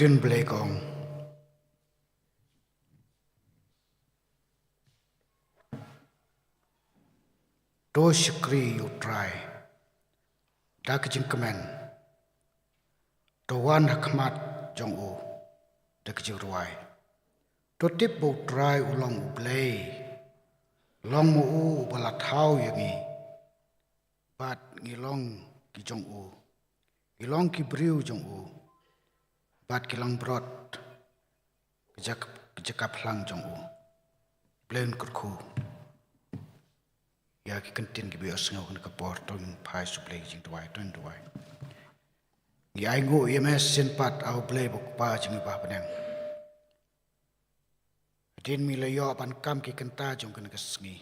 tin ble kong to shikri you try dak jingkamen to wan hakmat jong u dak Jyrwai to tip bo try ulong u ble long mu u bala thau yangi bat ngilong ki jong u ngilong ki briu jong u bat kilang brot kejakap lang jong u blen kurku ya ki kentin ki bios ngau kan kapor tong pai su ble jing tuai ton tuai ni ai ngo yemes sin pat au ble bok pa jing ba panang din mi le yo pan kam ki kenta jong kan kesngi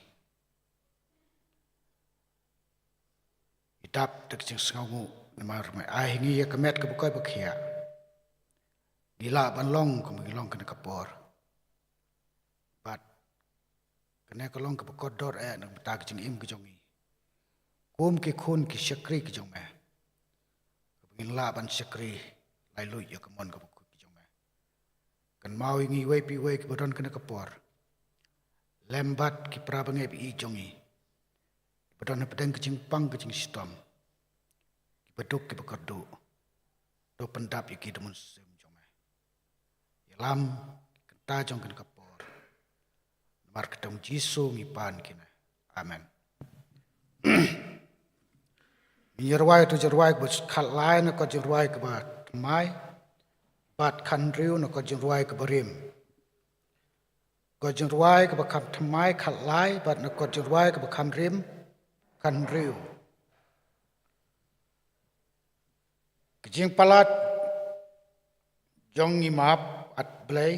idap tek jing ngau ngu namar mai ai ngi ya kemet ke bukai bakhia gila ban long ko ngilong kan kapor bat kena kolong ke kodor nang tak jing im ke jongi kum ki khun ki shakri ki jong me ngin la ban shakri lai lu ya ke mon ke buku ki jong me kan mau ngi we pi we ki bodon kena kapor lembat ki prabange bi jongi bodon pedang ke jing pang ke jing stom ki beduk ki bekerdu do pendap ki demun sem jong me lam kenta jong kena kapor mar ketam Jisu ngipan kina amen Jyrwai tu Jyrwai bus khat lai na ko Jyrwai ke bat mai bat khan riu na ko Jyrwai ke barim ko Jyrwai ke bakam thamai khat lai bat na ko Jyrwai ke bakam rim khan riu kijing palat jong ngi map at blai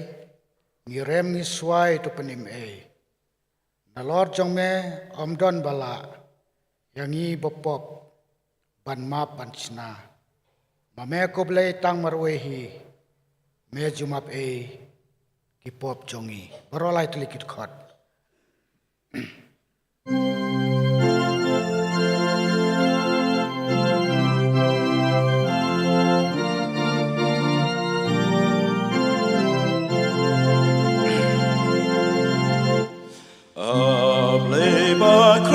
ngi rem ngi swai tu penim na lor jong me om don bala yang ngi bopop ban map ban chna ma me ko blai tang marwe hi me jumap ki pop jongi barolai tlikit khot Make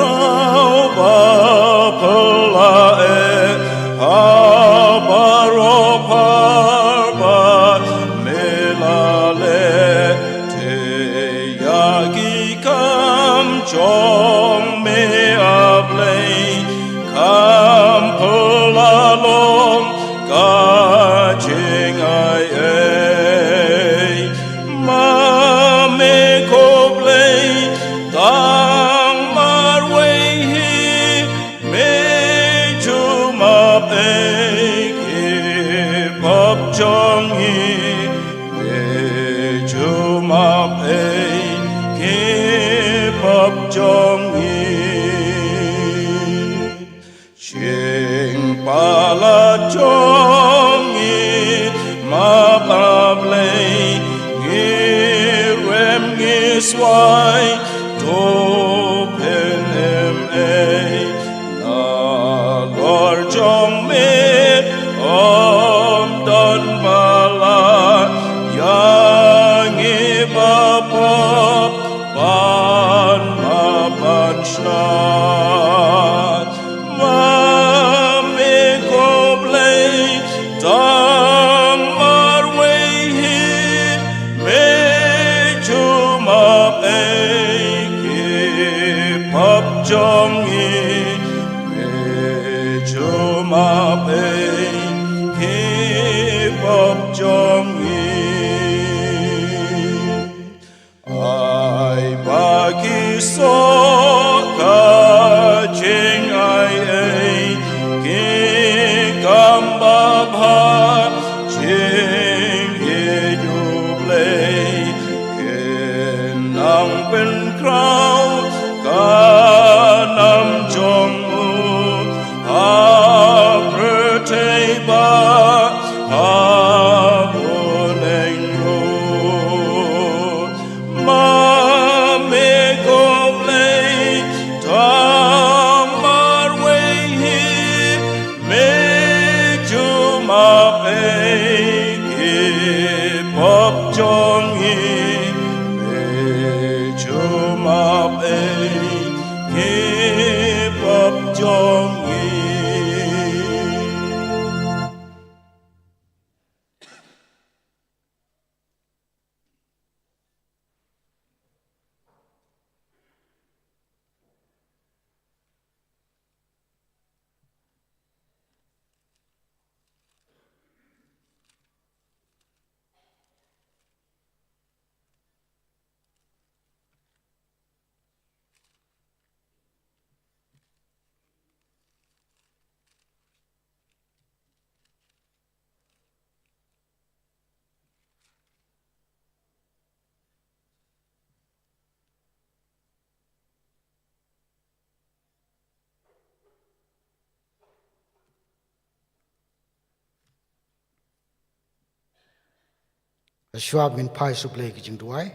Swab min pai suplay ki Jingrwai.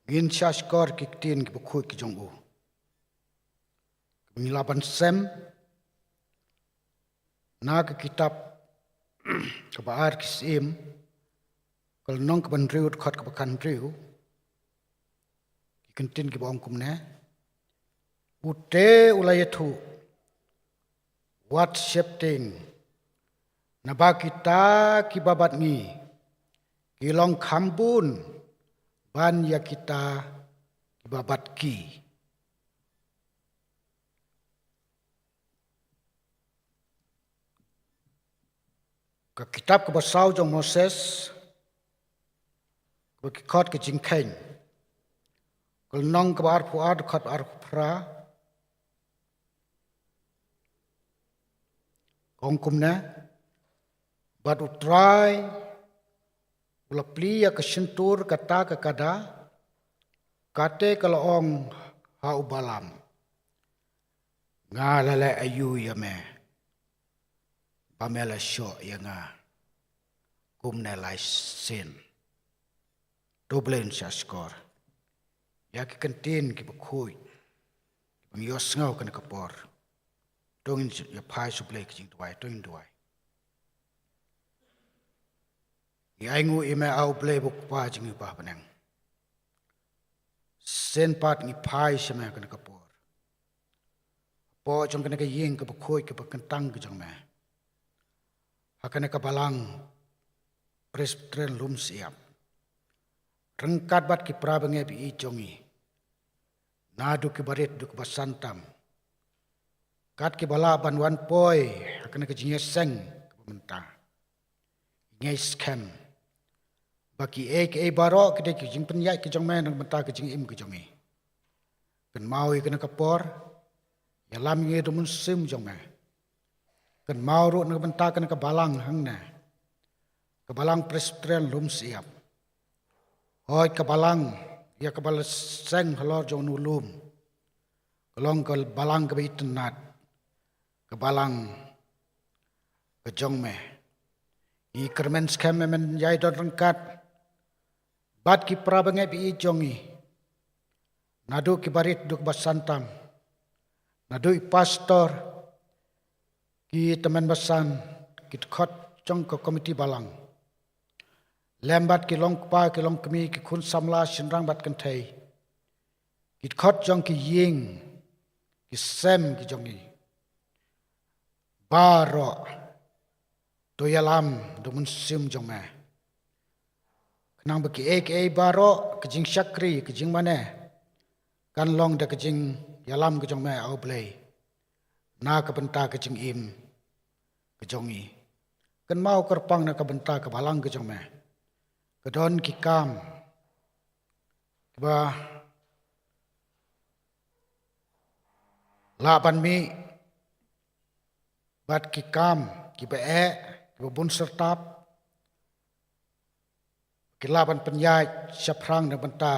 Gin shaskor ki tin ki bukhui ki jongu. Milaban sem na ke kitab kebaar kisim kal nong ke bandriu khot ke bakan driu ki kentin ki bong kumne ute Iathuh what shifting naba kita ki babat ni kilong khambun ban ya kita ki babat ki ke kitab ke basau jong Moses ke khot ke Jingiaseng kal nong ke bar puad khot ar pra kong kumna bat utrai ula plia ke sentur kata ke kada kate kalaong ha ubalam ngalale ayu ya me pamela syo ya nga kumne lai sin doblen shaskor ya ki kentin ki bukhui bang yos ngau kan kapor dongin ya pai suplay ki Jingrwai dongin duai Iaimanbha ime au play buk pa jingi pa panang sen pat ngi pai seme kan kapor po jong kan ka ying ka bukhui ka bakantang ka jong me hakane ka balang Presbyterian Lumshyiap rengkat bat ki prabange bi I jongi nadu ki barit duk basantam kat ki bala ban wan poi hakane ka Jingiaseng ka pementa ngai scam baki ek baro kede ki jing penyai ki jong me nang menta ki jing im ki jongi kan maui kana kapor ya lam nge do mun sim jong me kan mau ro nang menta kana ka balang hang na ka balang Presbyterian Lumshyiap hoi ka balang ya ka bal seng halor jong nulum kalong ka balang ka bitanat ka balang ka jong me I kermen scam men yai don rengkat bat ki prabange bi I jongi nadu ki barit duk basantam nadu I pastor ki teman basan ki khot jong ko komiti balang lembat ki long pa ki long kemi ki khun samla sinrang bat kan thei ki khot jong ki ying ki sem ki jongi baro Nongialam domun sim jong me nang baki ek baro ke jing syakri ke jing mane kan long da ke jing yalam ke jong me au blay na ke benta ke jing im ke jongi kan mau kerpang na ke benta ke balang ke jong me ke don ki kam ba la ban mi bat ki kam ki be bun sertap kilaban penyai syaprang dan benta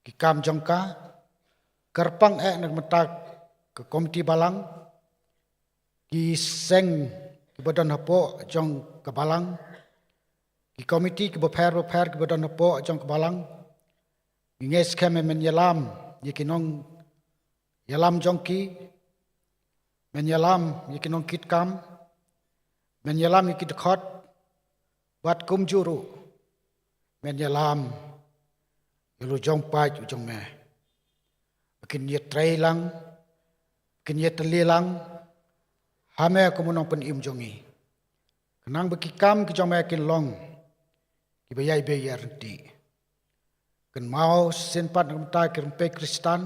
ki kam jongka kerpang nak benta ke komiti balang ki seng ki badan hapo jong ke balang ki komiti ki beper ki badan hapo jong ke balang nges keme men yalam yikinong yalam jongki men yalam yikinong kit kam men yalam ikit khot bat kum juru men yalam yalu jong pai jong me makin ye trailang makin ye telilang hame kumunong pen im jongi kenang beki kam ki jong me kin long ki bayai be yarti ken mau sen pat ngam ta ki rempe Kristan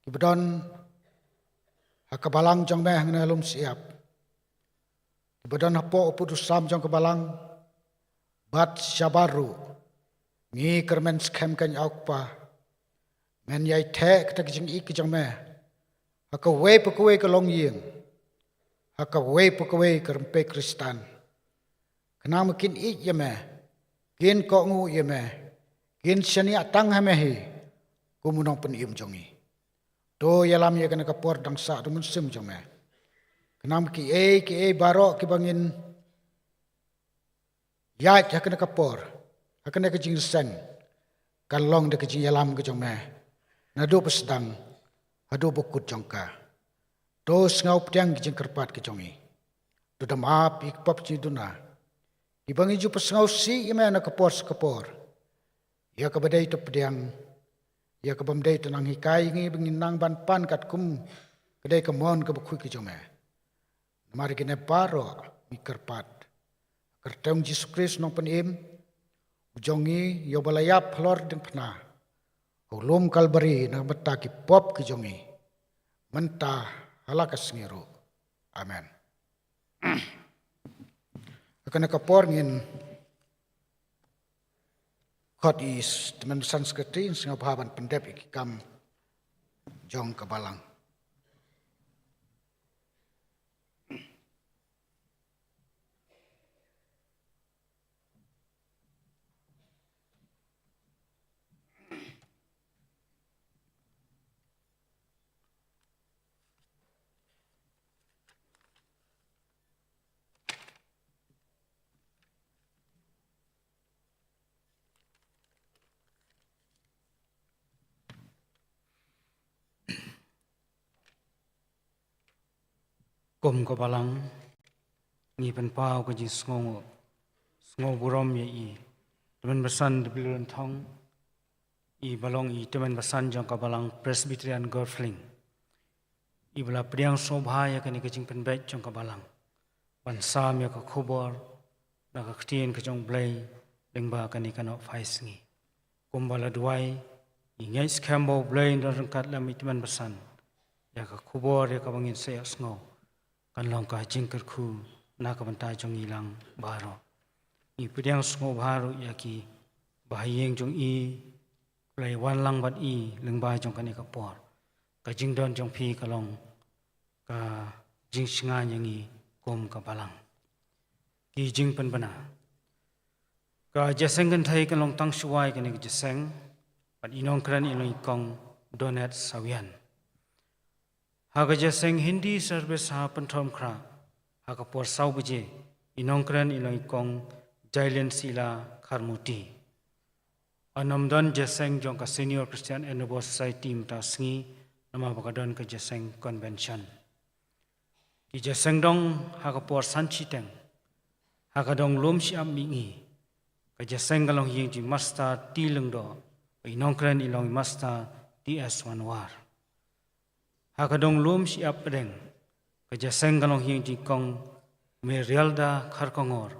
ki bedon hakabalang jong me hang Lumshyiap badan hapo putus sam jong kebalang bat syabaru ngi kermen scam kan aukpa men yai the kata jing ik jong me haka we pekwe ke long ying haka we pekwe ke rempe Kristan kena mungkin ik ye me gin ko ngu ye me gin syania tang ha me hi kumunong pen im jongi to yalam ye kana kapor dang sa dumun sim jong me kenam ki baro ki bangin ya hakana kapor hakana ke Jingiaseng kan long de ke Nongialam ke jong me nadu pesdang adu bukut jongka dos ngau ptiang ke jengkerpat ke jongi do dam ap ik pop ci duna ibangi ju pesngau si imana kapor ya ke badai to pdiang ya ke bamdai tenang hikai ngi bengin nang ban pan kat kum kedai ke mon ke bukui ke jome mari kene paro mikerpat kertong Yesus Kristus nong penim jongi yo balayap lor den pna ulum kalbari na beta ki pop ki jongi menta halakas ngiru amen. Akan kapor ngin kot is teman Sanskriti sing bahaban pendep ikam jong kabalang. Kum ko balang ni pen pau ko ji sngo burom ye I teman besan de Lynthong I balong I teman besan jong ko balang Presbyterian girlfling I bala priang sobha ya kani kajing pen bet jong ko balang ban sam ya ko khubor na ka ktien ka jong blai lengba kani kano fais ngi kum bala duai I ngai skambo blai ndar kat lam I teman besan ya ka khubor ya ka bangin se sngo kan long ka jingker khu na ka bantai jong ilang baro I pediang sngo baro ya ki bahayeng jong I play wan lang bat I lengba jong kani ka por ka jingdon jong phi ka long ka jing singa yang I kom ka balang ki jing pen bana ka jaseng kan thai ka long tang suai kani ka jaseng pat Nongkren I kong donat sawian Haga jaseng Hindi service ha pentom kra haga por sau bije Nongkren I kong jailen sila kharmuti anamdan jaseng jong ka senior Christian Enable Society mta sngi nama bakadon ka jaseng convention ki jaseng dong haga por sanchiteng haga dong Lumshyiap mingi ka jaseng galong ying ji master tileng do Nongkren I master DS wanwar Hakadong Lumshyiap pedeng kajaseng galong hing jikong Merialda kharkongor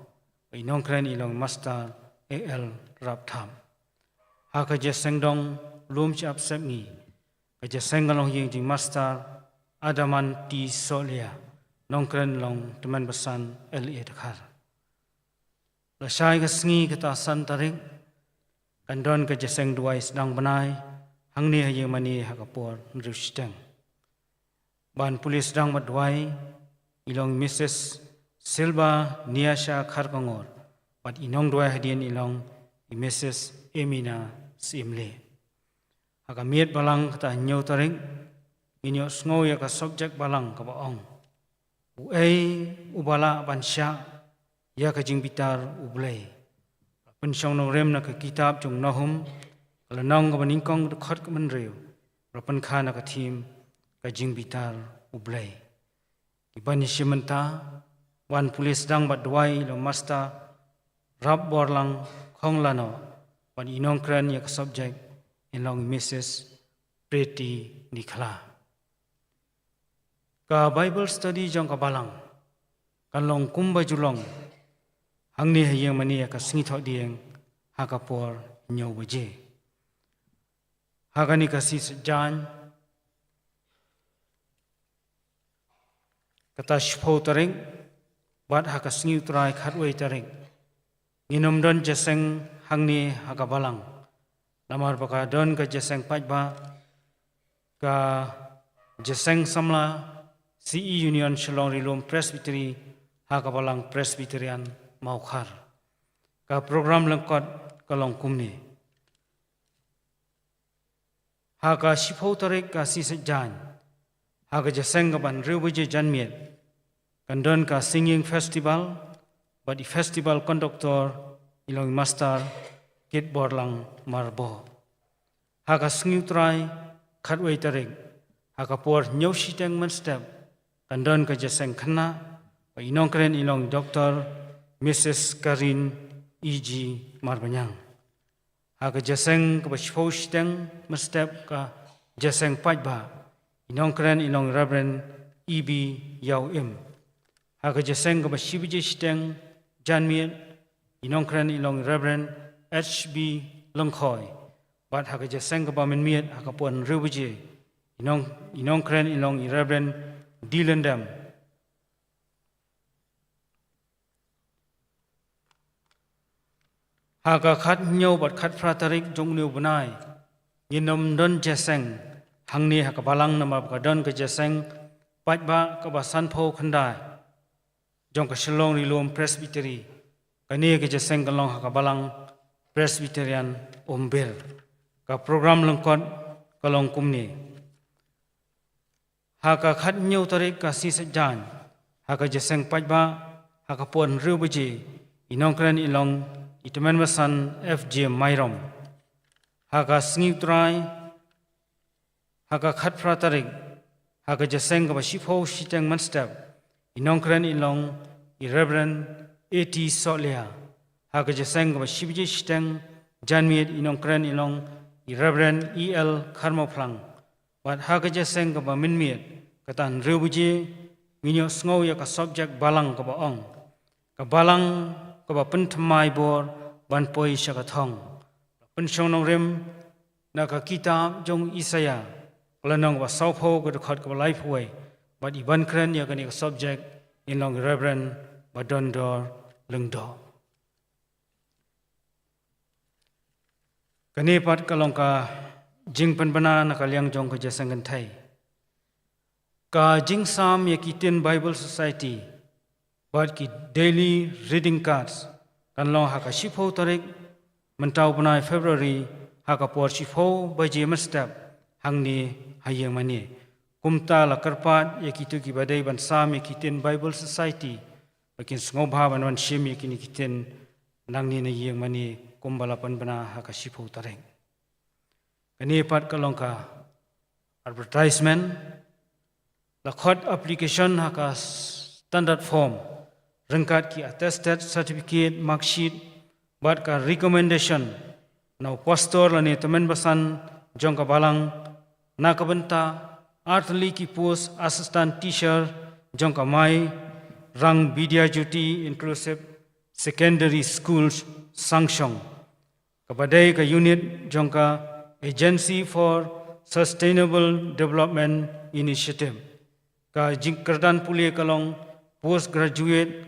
Nongkren I master AL raptham hakajaseng dong Lumshyiap semngi kajaseng galong hing jing master Adaman T Solia Nongkren long teman besan LA Dakar lasai kasngi kata santaring kandon kajaseng duai sedang benai hangni hayemani hakapor nrushteng ban pulis dang madwai ilong Mrs. Silva Niasha Kharkongor pat inong dwai hadien ilong Mrs. Emina Simle agamiet balang kata nyau taring inyo sngo ya ka subject balang ka baong uai ubala bansya ya ka jingbitar ublay pensyong Nongrem na ka kitab jong Nahum kalanong ka baningkong khot ka manreu rapan Khana ka team kajing bitar ublay ibani simenta wan pulis dang badwai lo masta rab borlang khonglano wan Nongkren ya subject ilong Mrs. Pretty Nikla ka Bible study jong ka balang kalong kumba julong hangni hayeng mani ka singitho dieng hakapor nyau baje hagani ka si jan kata shpo taring bat haka singiu trai khatwei taring nginom don jaseng hangni haka balang namar baka don ka jaseng pajba ka jaseng samla CE Union Shalong Rilum Presbytery haka balang Presbyterian Maukhar ka program lengkot kalong kumni haka shpo tarik ka si sejan haka jaseng ka ban riwije janmiet kandon ka singing festival but the festival conductor ilong master kit borlang marbo. Haka sngutrai khatwei tarik haka por nyoshiteng menstep kandon ka jaseng khana pa Nongkren ilong Dr. Mrs. Karin E.G. Marbanyang. Haka jaseng ka bashposhiteng menstep ka jaseng pajba Nongkren ilong Reverend E.B. Yau Im. Haka jaseng ka bashibijishteng janmiet Nongkren ilong Reverend H.B. Longkhoy. Bat haka jaseng ka baminmiet haka puan rubuje Nongkren ilong Reverend Dilendam. Haka khat nyau bat khat pratarik jong liu benai yinom don jaseng hangni haka balang nama ka don ka jaseng pajba ka basan pho khandai jong ka shalong rilom Presbyterian kani ka jaseng kalong haka balang Presbyterian ombel ka program lengkot kalong kumni. Haka khat nyau tarik ka si sejan haka jaseng pajba haka puan rubuje Nongkren ilong Iaimanbha FJ Mairom. Haka sngitrai haka khat pratarik haka jaseng ka bashipho shiteng manstep Nongkren ilong Reverend A.T. Solia. Haka jaseng ka bashibje shiteng janmiet Nongkren ilong Reverend E.L. Kharmoplang. Bat haka jaseng ka baminmiet katan rubuje minyo sngow ya ka subject balang ka baong. Ka balang ka ba pentmai bor ban poi syakathong. Pensyong nongrem na ka kitab jong Isaya. Kalanong ba saupho ka dekat ka life way. Bat iban kren ya kani ka subject inong Reverend Badondor Lengdo. Kani pat kalong ka jing penbana na kalyang jong ka jasang gantai. Ka jing sam ya kitin Bible Society. Bat ki daily reading cards. Kanlong haka shipho tarik mentau benai February haka por shipho baje mestap hangni hayang mani. Kumta la karpat ya kitu ki badai ban sam ya kitin Bible Society. Bakin sngobha ban wan shim ya kini kitin nangni na yeng mani kumbalapan bana haka shipho tarik. Kani pat kalong ka advertisement lakhot application haka standard form rengkat ki attested certificate mark sheet bat ka recommendation now pastor lani temen basan jong ka balang na ka benta artli ki post assistant teacher jong ka mai rang Vidya Jyoti inclusive secondary schools sangshong kabadai ka unit jong ka agency for sustainable development initiative ka jingkerdan puli kalong postgraduate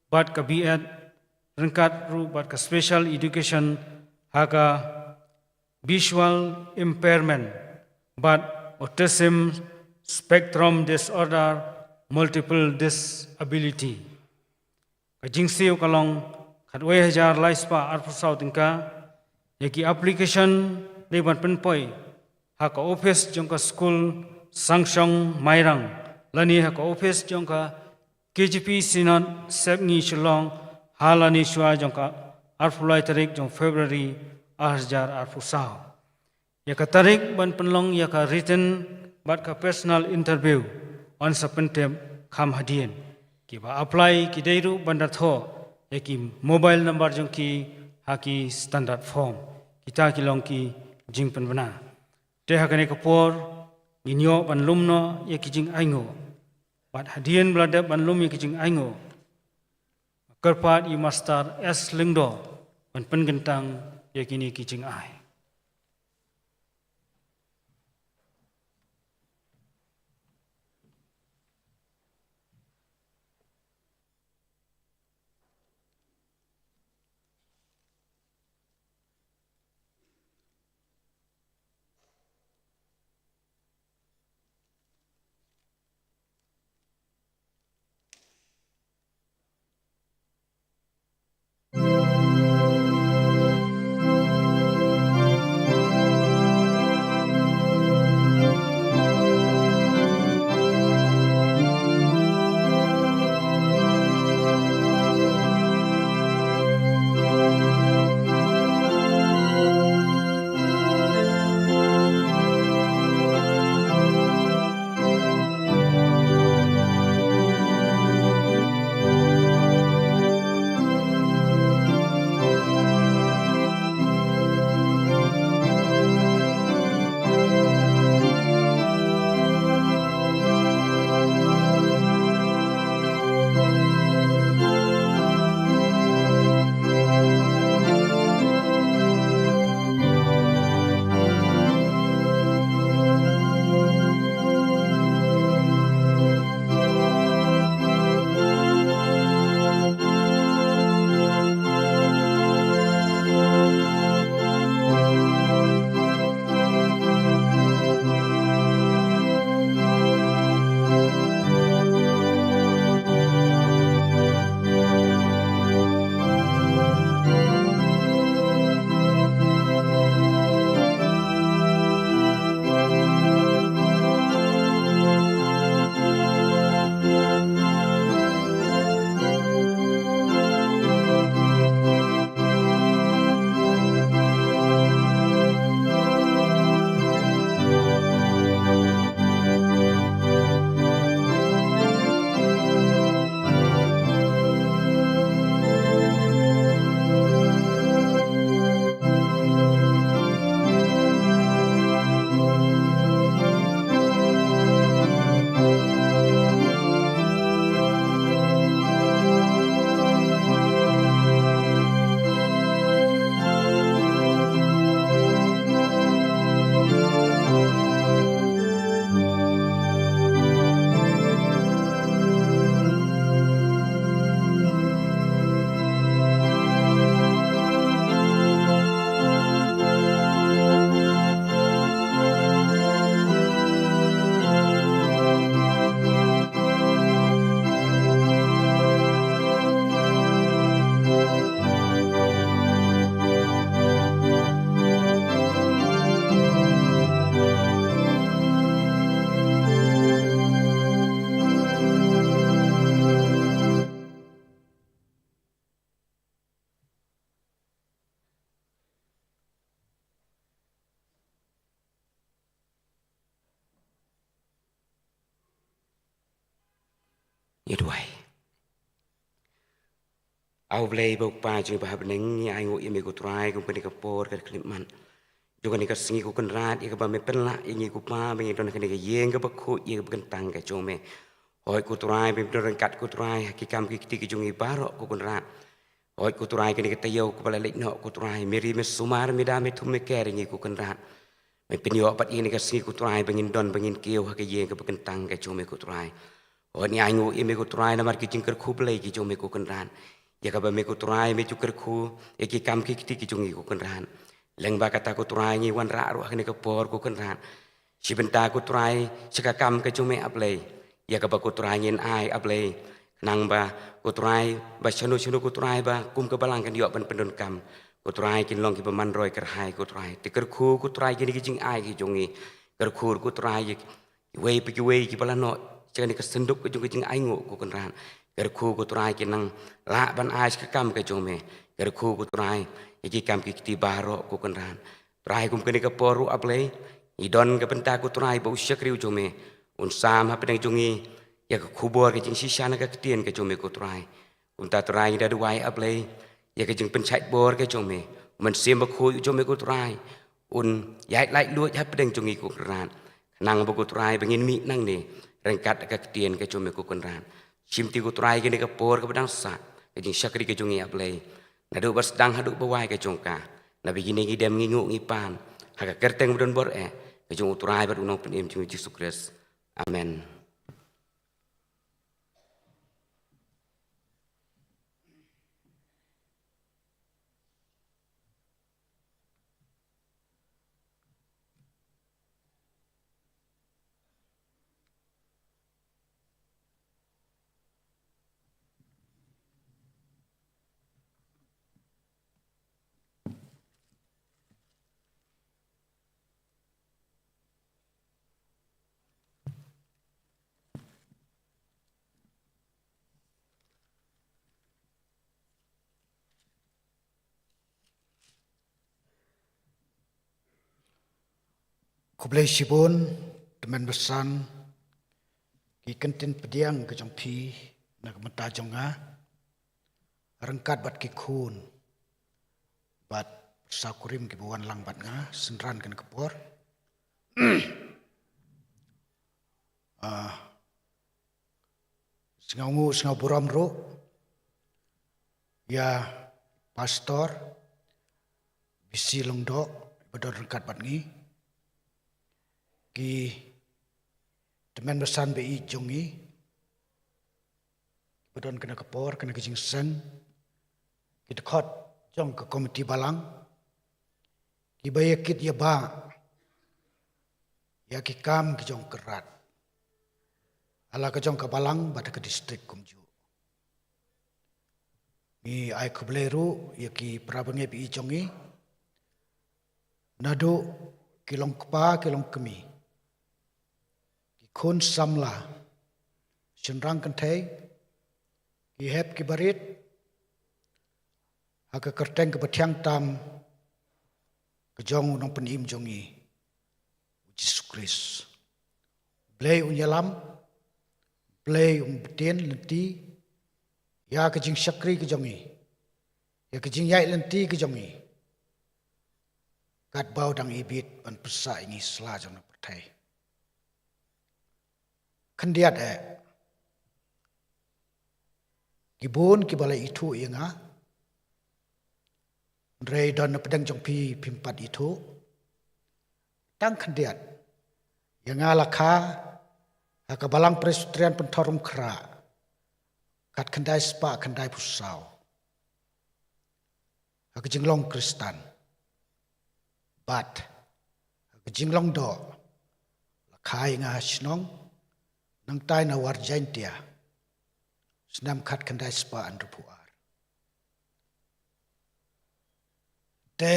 bat ka B.Ed rengkat ru bat ka special education haka visual impairment bat autism spectrum disorder multiple disability ka jingsiu kalong khatwei hajar laispa arpusau tingka yaki application leban penpoi haka office jongka school sangshong mairang lani haka office jongka KGP Synod Sepngi Shillong Halani Shua jongka arfulai tarik jong February ahjar arfusau. Yaka tarik ban penlong yaka written bat ka personal interview on sepentem kham hadien. Kiba apply ki deiru bandar tho yaki mobile number jong ki haki standard form. Kita kilong ki jing penbana. Te hakane kapor inyo ban lumno yaki jing aingo. Bat hadian belada ban lum yaki jing aingo. Kerpat i master S lingdo ban pengentang yakini ki jing ai. Jyrwai. Au blei bau pa jing bahab neng ai ngo imi ku trai ku peni kapor ka klipman. Juga ni ka singi ku kenrat ia ka ba me penla ia ku pa me don ka ni ka yeng ka ba ku ia ka kentang ka jome. Hoi ku trai be don kat ku trai ki kam ki ti ki jungi baro ku kenrat. Hoi ku trai ka ni ka tayo ku bala lek no ku trai meri me sumar me da me tum me kering ia ku kenrat. Me penyo pat ia ni ka singi ku trai bengin don bengin kieu ha ka yeng ka ba kentang ka jome ku trai. Hoi ni ai ngo imi ku trai na mar ki jing ker ku blei ki jome ku kenrat. Ya ka ba me ku trai me cuker ku e ki kam ki ti ki jungi ku kenran leng ba kata ku trai ni wan ra ru ni ka por ku kenran si benta ku trai sika kam ka jume ablei ya ka ba ku trai ngin ai ablei nang ba ku trai ba chanu ku trai ba kum ka balang kan yo ban pendon kam ku trai kin long ki ba man roi ker hai ku trai ti ker ku trai ki jing ai ki jungi ker ku trai wei ki bala no chani ka senduk ku jing ai ngo ku kenran ker ku trai ki nang la ban ai ka kam ka jome ker ku trai iki kam ki ti baro ku kenran trai kum keni ka poru ablei idon ka penta ku trai ba usya kriu jome un sam ha pedang jungi ya ka kubor ka jing sisana ka ketien ka jome ku trai un ta trai da duai ablei ya ka jing pencait bor ka jome man sim ba ku jome ku trai un yai lai luat ha pedang jungi ku kenran nang ba ku trai bengin mi nang ni rengkat ka ketien ka jome ku kenran Simti ku trai kini ke por ke pedang sa, ke jing syakri ke jungi ablei. Nadu bersedang haduk bawai ke jongka. Nabi gini gidem ngingu ngipan. Haka kerteng bedon bor ke jung utrai berunong penim jungi Yesus Kristus. Amen. Kublai sibun, teman besan, ki kentin pediang ke jong pi, nak menta jonga, rengkat bat ki kun, bat sakurim ki buan lang bat nga, senran kan kepor. Sengau buram ro, ya pastor, bisi longdo, bedor rengkat bat ngi, ki teman besan BI jongi bedon kena kepor kena ke Jingiaseng ki dekot jong ke komiti balang ki bayakit ya ba ya ki kam ki jong kerat ala ke jong ke balang pada ke distrik kumju ni ai kubleru ya ki prabange BI jongi nadu kilong kepa kilong kemi kun samla senrang kentai ki hep ki barit haka kerteng ke betiang tam ke jong nong penim jongi Yesus Kristus blei Nongialam blei betien lenti ya ke jing syakri ke jongi ya ke jing yai lenti ke jongi kat bau dang ibit ban pesa ini sela jong pertai Kendiat Gibun kibala itu inga Rei don pedang jong pi pimpat itu Tang kendiat Yang alaka Haka balang Presbyterian pentorum kera Kat kendai spa kendai pusau Haka jinglong Kristan Bat Haka jinglong do Lakai nga hasinong Nang tay na warjain dia, senam kat kendai spa andrupuar. Te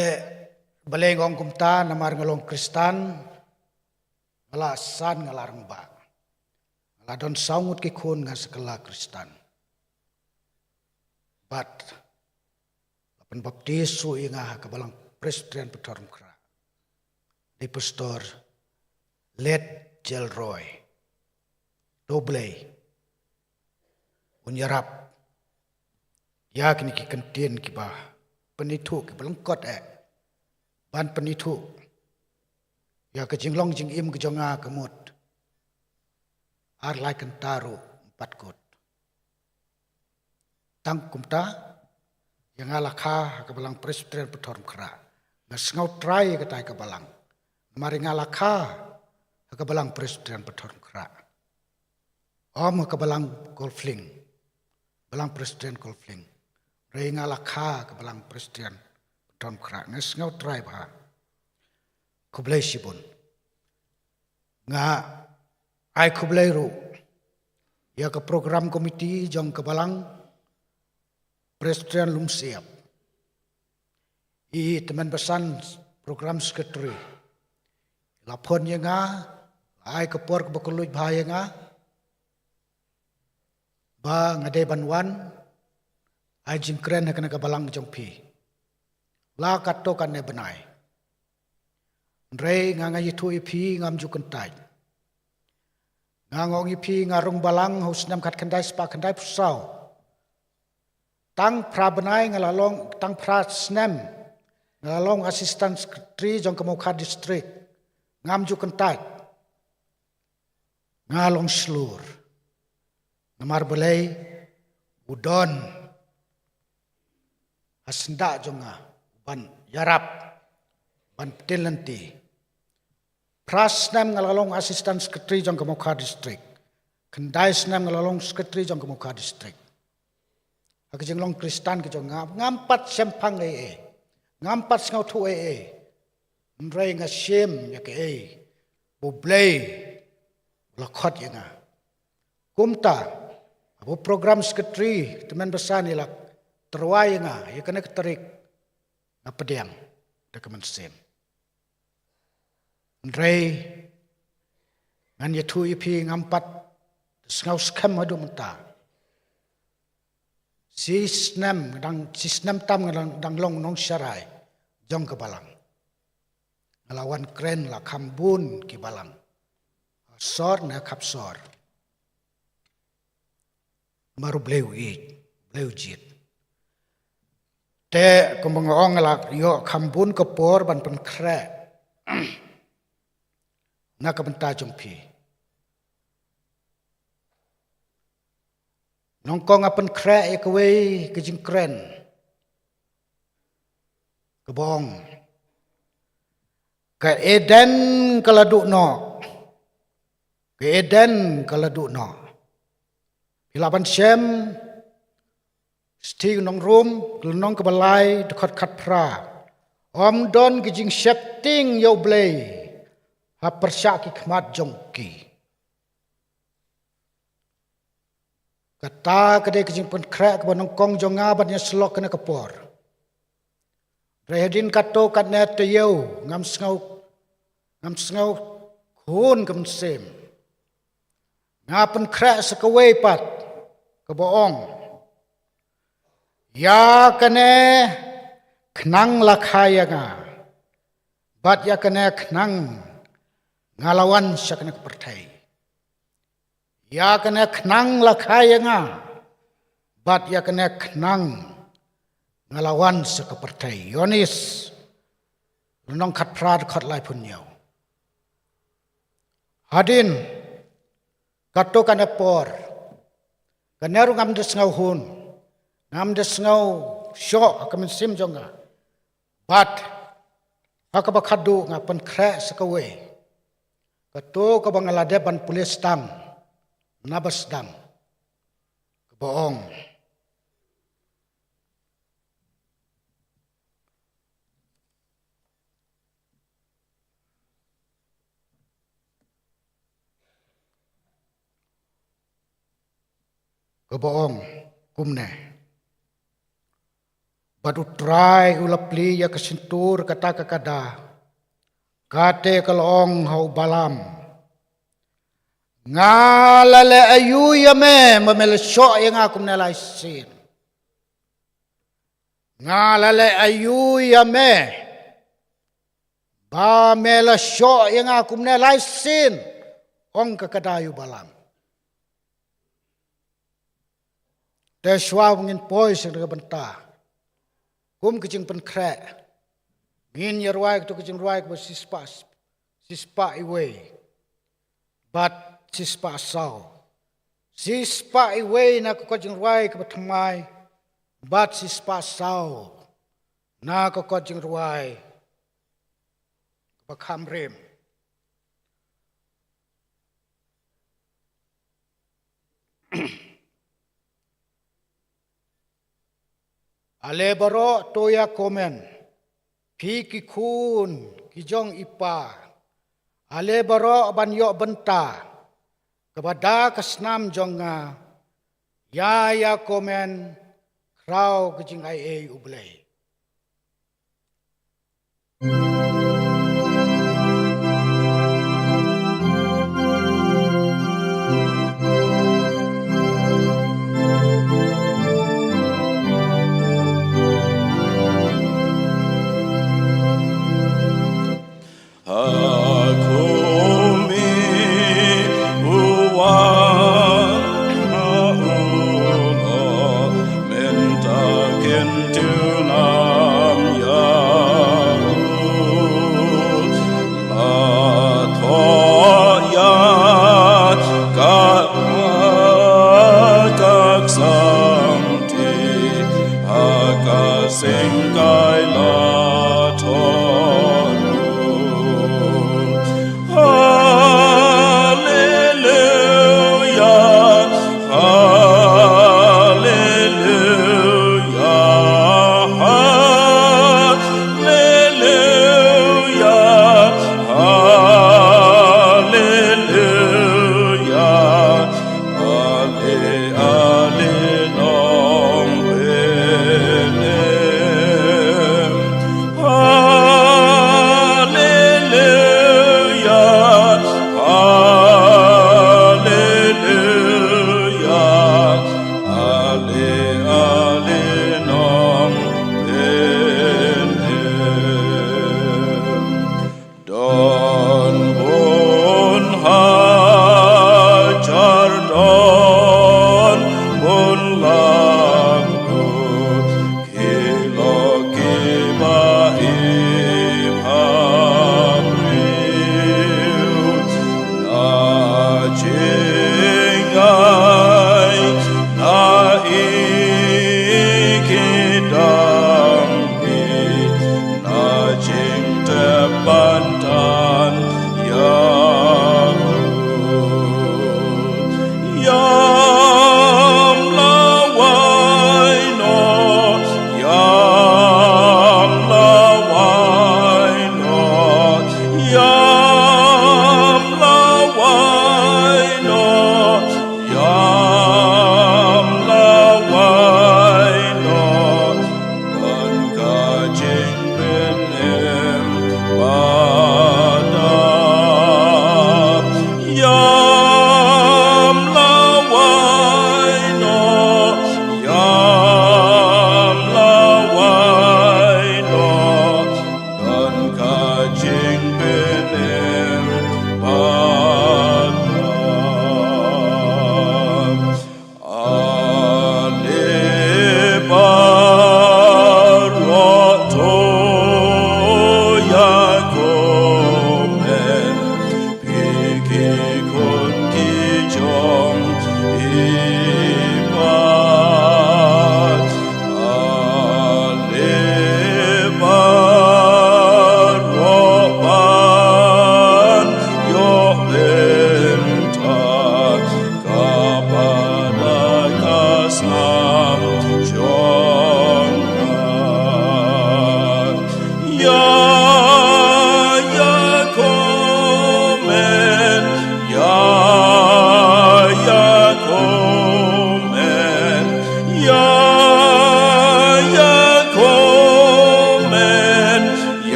balengong kumta namar ngalong Kristan, ngalasan ngalarang ba. Ngaladon saungut kikun nga sekala Kristan. Bat, lapan baptisu inga kabalang Presbyterian Petorum Kera. Di pastor Led Jyrwa. Doblei unyarap ya kini ki kentien ki ba penitu ki belengkot ban penitu ya ke jinglong jingim ke jonga kemut ar lai kentaru 4 kot tang kumta yang ala kha ke balang Presbyterian Petorm Kra ngasngau try ke tai ke balang mari ngala kha ke balang Presbyterian Petorm Kra om ke balang golfling balang Presbyterian golfling rei ngala kha ke balang Presbyterian Petorm Kra ngasngau try ba kublai sibun nga ai kublai ru ya ke program komiti jong ke balang Presbyterian Lumshyiap I teman besan program sekretari lapon yang ai ke por ke bekului bahaya nga ba ngade banwan ai Nongkren kena ke balang jong pi la kato kan ne benai Rei nga Iathuh ipi ngam jukan tai. Nga ngong ipi ngarung balang hus nam kat kendai spa kendai pusau. Tang pra benai ngalalong tang pra snem ngalalong asisten sekretari jong Kemukha distrik ngam jukan tai. Ngalong slur. Ngamar belai udon asenda jonga ban yarap ban petilenti. Prasnam ngalalong asisten sekretari jong Kemukha distrik. Kendai senam ngalalong sekretari jong Kemukha distrik. Aku jenglong Kristan ke jong ngampat sempang ngampat sengau tu Mrei ngasiem ya ke bublei lakot ya nga. Kumta abu program sekretari teman besar ni lak terwai nga ya kena keterik ngapediang dokumen sem. Rei ngan Iathuh ipi ngampat sengau skam adu menta. Sisnam tam dang long nong syarai jong ke balang. Ngelawan kren la kambun ki balang. Sor na kap sor. Maru bleu jit. Te kumbang la yo kambun ke por ban pen kre. Nak benta jompi. Nongkong apen krek ya kewei ke Nongkren. Kebong. Ke Eden kaladuk no. Ke Eden kaladuk no. Pilaban Shem. Sting nong rum. Nong ke balai dekat kat pra. Om don ke Jingiaseng ting yo blei. Persyak hikmat jongki. Kata kedai kejimpan krek ke Nongkong jonga banyak selok kena kepor. Rehedin kato kat net teyau ngam sengau kun ke mensem. Ngapen krek sekewei pat ke boong. Ya kena kenang lakhaya nga. Bat ya kena kenang ngalawan siya kena kepertai. Ya kena kenang lakhaya nga. Bat ya kena kenang ngalawan siya kepertai. Yonis. Lunong kat prad kat lai punyaw. Hadin. Kato kena por. Kaneru ngam des ngau hun. Ngam des ngau syok kemensim jonga. Bat. Hakabakadu ngapan krek sekawai. Kato ka bangaladeban pulis dam, nabas dam, keboong. Keboong, kumne. Badutrai ulapli ya kesentur kata kakada. Kate kalong hau balam. Ngalale ayu ya memele syok yang aku menelai sin. Ngalale ayu ya ba mele syok yang aku menelai sin. Ong kakadayu balam. แต่ชวาวิงปอยสิงระบันตากุมกิจิงเป็นแคร์งินยารวายตัวกิจิงรวายกับสิสปาอีเวบัดสิสปาสาวสิสปาอีเวนักกิจิงรวายกับทำไมบัดสิสปาสาวนักกิจิงรวายกับคำเรมAle baro toya komen pi ki kun ki jong ipa ale baro banyo benta kepada kesnam jonga ya komen krau kejing ai ublei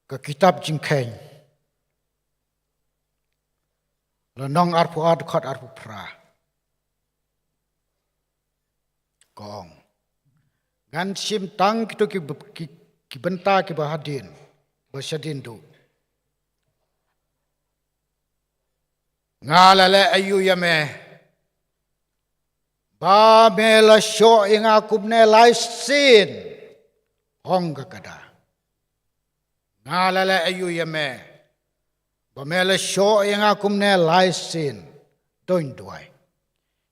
ke kitab Jingiaseng lenong arpu ad khot arpu pra gong gan sim tang kitu ki benta ki bahadin basadin du ngalale ayu yame ba mela sho inga kubne laisin hong kada ngalale ayu yame ba mela sho inga kubne laisin doin duai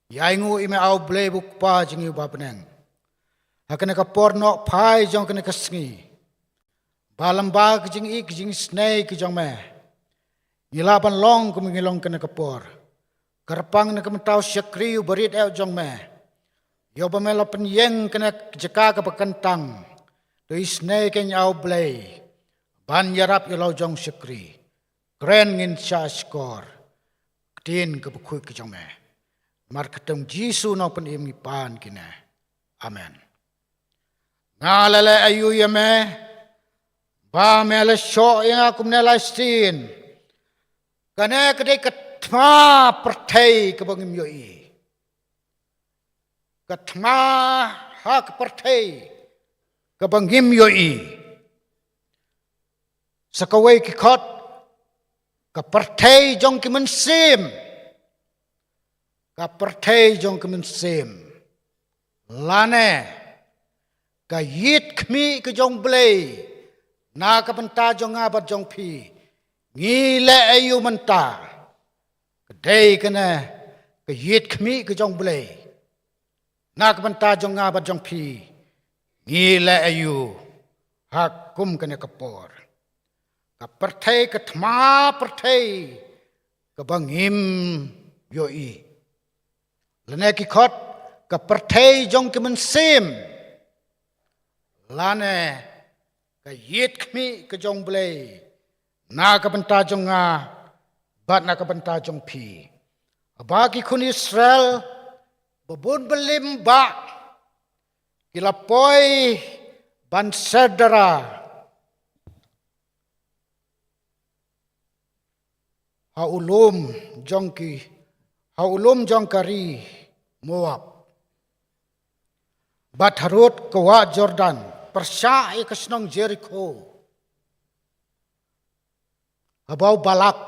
yaingu ime au ble buk pa jingi ba peneng hakane ka porno phai jong kane ka sngi balamba ki jing ik jing snei ki jong me Ngilapan long kumingilong kena kapor. Karpang na kamatao syakriu barit eo jong me. Yo pamela penyeng kena jeka kapakantang. Do isnei kenya au blay. Ban yarap ilaw jong syakri. Kren ngin siya skor. Ktin kapakui ki jong me. Markatong Jisu na panim ipan kina. Amen. Ngalala ayu ya me. Ba mela syok yang aku menelai stin. Karena kedai ketma pertai kebangim yoi. Ketma hak pertai kebangim yoi. Sakawai kikot ke pertai jong ki mensim. Ke pertai jong ki mensim. Lane ke yit kmi ke jong blay. Na ke penta jong abad jong pi. Ngile ayu menta. Kedai kena ke yit kmi ke jong blay. Nak benta jong ngabat jong pi. Ngile ayu hakum kena kepor. Ka pertai ke tma pertai ke bangim yoi. Lene kikot ke pertai jong ke mensim. Lane ke yit kmi ke jong blay. Na ka benta jong nga, bat na ka benta jong pi. Bagi kun Israel, babun belim ba, kilapoi ban sedera. Haulum jong kari Moab. Bat harut kawa Jordan, persya ikasnong Jericho. Abau balak,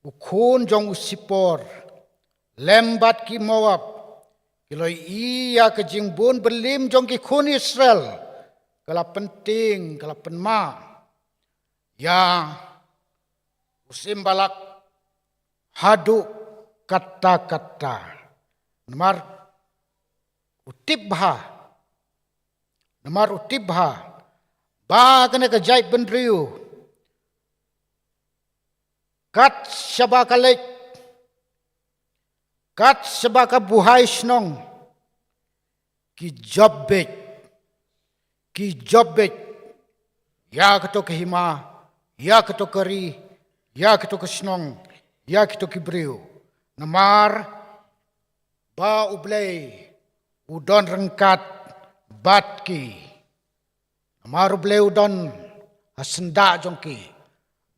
ukun jong usipor, lembat ki Moab, kiloi iya ke jingbun belim jong ki kun Israel, kala penting, kala penma, ya usim balak hadu kata-kata, namar utibha, ba kena kejai bendriu. Kat syabaka buhai snong, ki jobbet, ya keto kehima, ya keto keri, ya keto kesnong, ya keto kibriu. Namar, ba ublay, udon rengkat, batki. Namar ublay udon, hasenda jongki.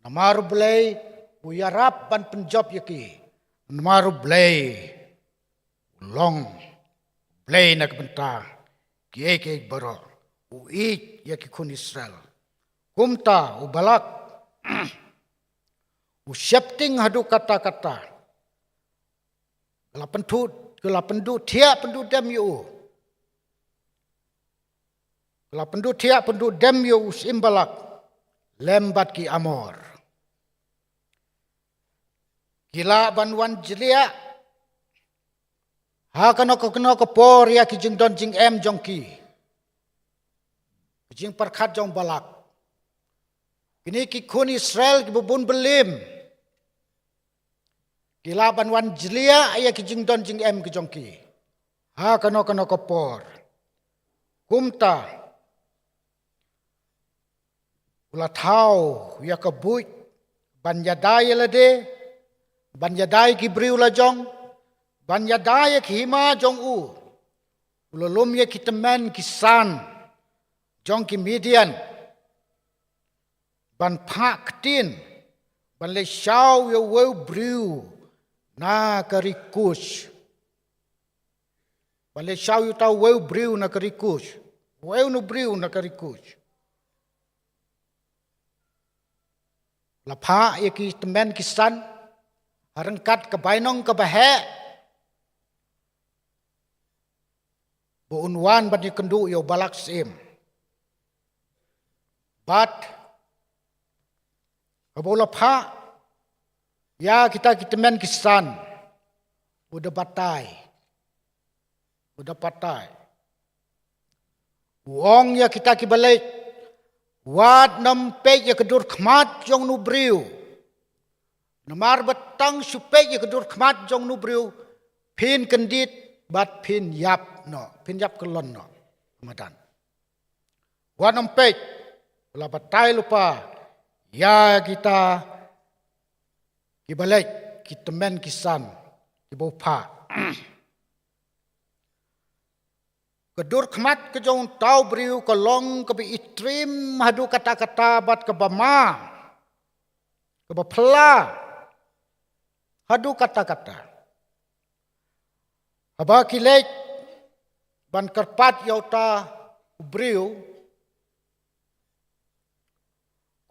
Namar ublay, uyarap ban penjob yaki. Namaru blay. Long. Blay na kabenta. Kiek baro. Uit yaki kun Israel. Kumta ubalak. Usyapting hadu kata-kata. Kelapendu tiap pendu dem yu. Kelapendu tiap pendu dem yu usimbalak. Lembat ki amor. Gila banwan jelia. Ha kano por ya ki jing don jing em jong ki. Jing perkat jong balak. Kini ki kun Israel ki bubun belim. Gila banwan jelia ya ki jing don jing em ki jong ki. Ha kano por. Kumta. Ula tau ya kebuit. Banjadai lade. Banjadai ki briu la jong. Banjadai ki hima jong u. Ulolum ye ki temen ki san. Jong ki Midian. ban pak tin ban le shau yo wo brew na karikus ban le shau yo tau wo brew na karikus wo no brew na karikus la pha ye ki temen kisan harangkat ke bainong ke bahe bo unwan ban kendu yo balak sim bat abola pha ya kita men kisan udah patai wong ya kita ki balai wat nam pe ya kedur khmat jong nu briu namar batang supe ya kedur khmat jong nu briu pin kendit bat pin yap kelon no madan wat nam pe la patai lupa ya kita kibalek kita men kisan kibopa kedur khmat ke jong tau briu kolong ke bi itrim hadu kata-kata bat ke bama ke bapla hadu kata-kata aba kilek ban kerpat yauta briu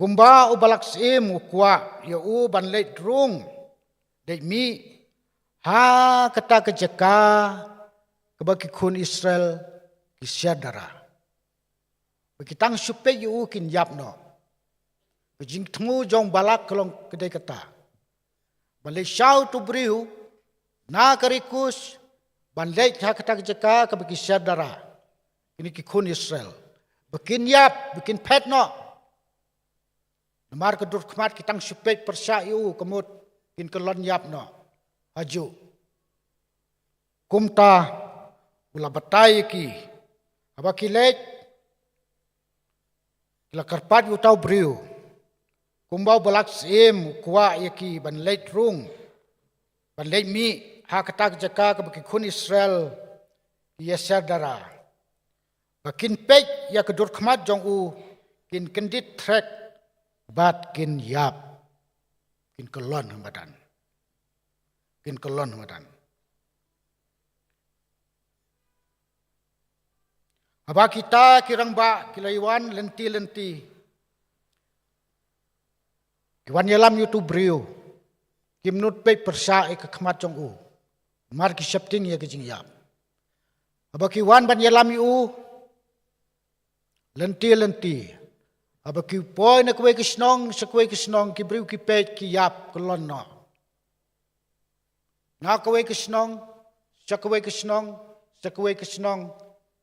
kumba ubalak sim ukwa ya u ban leit rung dek mi ha kata kejeka kebaki kun Israel kisyadara bagi tang supe yu kin yap no bejing temu jong balak kelong kedai kata balai syau tu briu na karikus ban leit ha kata kejeka kebaki kisyadara ini ki kun Israel bikin yap bikin pet no namar kedur khmat kitang supek persya yu kemut kin kelon yap no haju kumta ula batai ki aba kilek la karpat yu tau briu kumbau balak sim kwa yaki ban leit rung ban leit mi ha kata jaka ke kun Israel yesadara bakin pek ya kedur khmat jong u kin kendit trek bat kin yap kin kelon hamadan aba kita kirang ba kilaiwan lenti kiwan yalam yu tu briu kimnut pe persa e khmat jong u mar ki septing ya kijing yap aba kiwan ban yalam yu lenti aba ki poi na kwe kisnong ki briu ki pe ki yap kelon no na kwe kisnong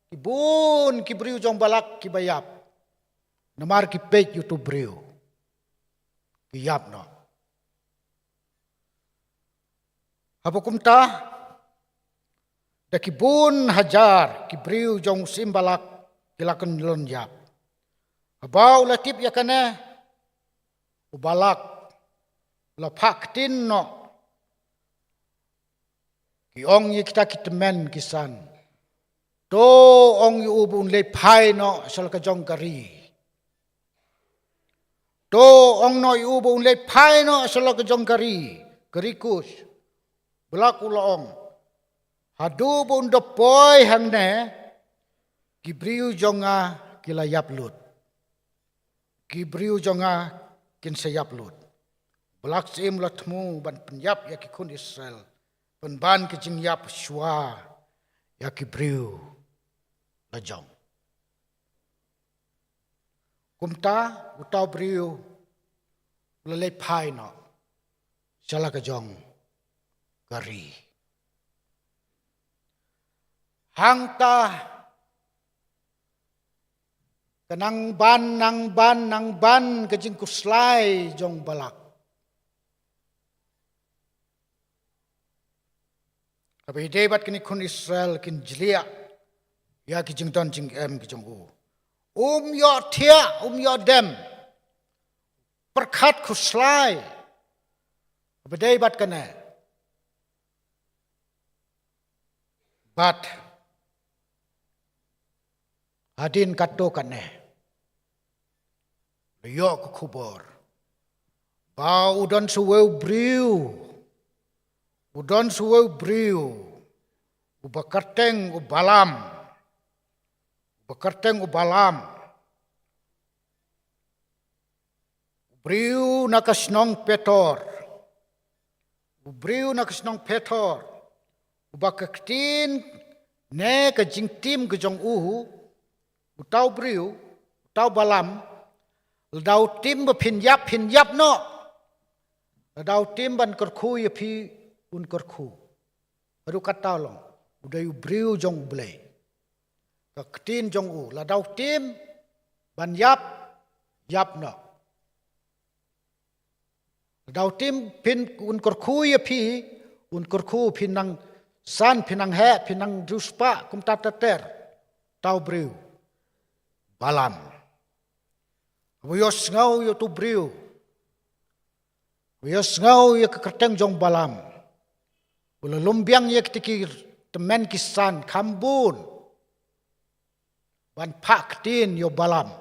ibun ki briu jong balak ki bayap namar ki pej yu tu briu ki yap no apa kumta da ki bun hajar ki briu jong sim balak kilakan lon yap abau latip ya kana ubalak la phak tin no ki ong ye kita kitemen kisan to ong yu bun le phai no sal ka jong kari to ong no yu bun le phai no sal ka jong kari kus belak ula ong hadu bun do poi hang ne kibriu jonga kilayap lut kibriu jonga kin sayap lut belak sim latmu ban penyap ya ki kun Israel ban ki jingyap shwa ya kibriu lajong kumta utau briu lele phai no sala ka jong kari hangta kenang ban ke jing kuslai jong balak tapi debat kini kun Israel kin jlia ya ki jing don jing em ki jong u yo thia yo dem perkhat kuslai apa debat kana bat hadin kato kana Yok ke kubur. Bau udon suweu briu. Udon suweu briu. Ubakarteng ubalam. Ubakarteng ubalam. Briu nakasnong petor. Briu nakasnong petor. Ubakaktin ne ka jingtim ke jong uhu. Utau briu. Utau balam. Ledau tim berpin yap no. Ledau tim ban kerku ya pi un kerku. Baru kata long. Udah yu briu jong blay. Ketin jong u. Ledau tim ban yap no. Ledau tim pin un kerku ya pi un kerku pinang san pinang he pinang ruspa kum tatater. Tau briu. Balam. Wiyos ngau yo tu briu. Wiyos ngau yo kekerteng jong balam. Ula lumbiang yo ketikir temen kisan kambun. Ban pak tin yo balam.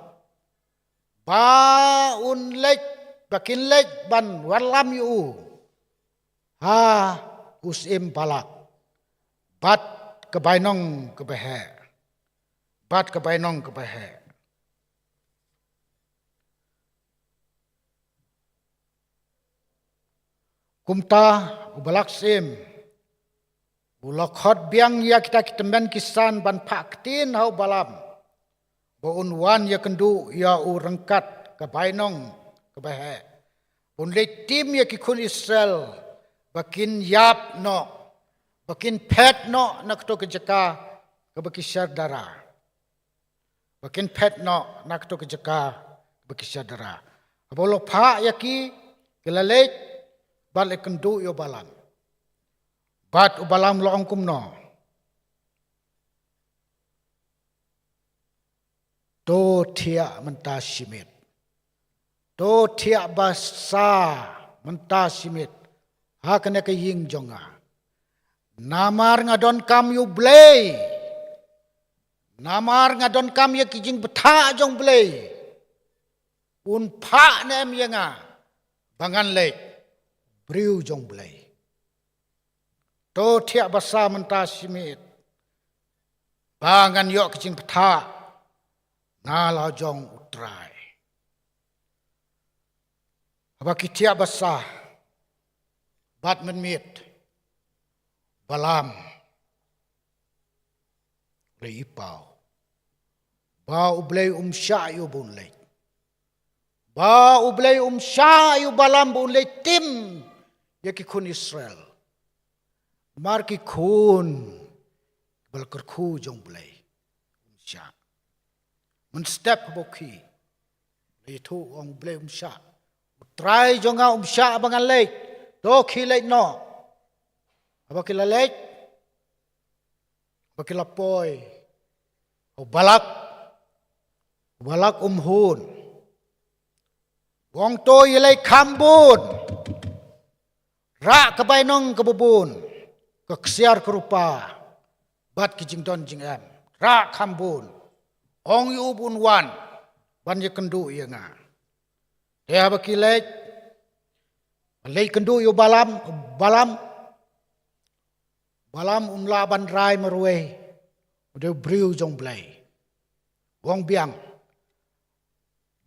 Ba un lek bakin lek ban walam yo. Ha usim balak. Bat kebainong kebehe. Bat kebainong kebehe. Kumta ubalak sim. Ulakot biang ya kita men kisan ban paktin hau balam. Baun wan ya kendu ya urengkat kebainong kebahe. Un tim ya kikun Israel. Bakin yap no. Bakin pet no nak to kejeka kebakisar darah. Bakin pet no nak to kejeka kebakisar darah. Abolo pa ya ki kelalek. Balik kendu yo balam. Bat ubalam lo angkum no. To tiak mentah simit. To tiak basa mentah simit. Ha kena ke ying jonga. Namar ngadon kam yu blay. Namar ngadon kam ya kijing betah jong blay. Un pak nem yenga. Bangan lek. Briu jong blay. To tiak basa mentah simit. Bangan yok kecing peta. Ngalau jong utrai. Bagi tiak basa. Bat menmit. Balam. Blay ipau. Bau blay sya yu bun lek. Bau blay sya yu balam bun lek tim. Ya kikun Israel. Mar kikun. Balkerku jong blay. Sya. Men step boki. Itu orang blay sya. Try jonga sya bangan lek. Do kilek no. Apa kila lek? Apa kila poi? Balak. Balak hun. Wong to yelay kambun. Rak kebainong kebubun. Keksiar kerupa. Bat kijing don jing em. Rak kambun. Ong yu bun wan. Ban ye kendu ye nga. Dia bakilek. Lek kendu yu balam. Balam. Balam laban rai meruai. Udah briu jong blay. Wong biang.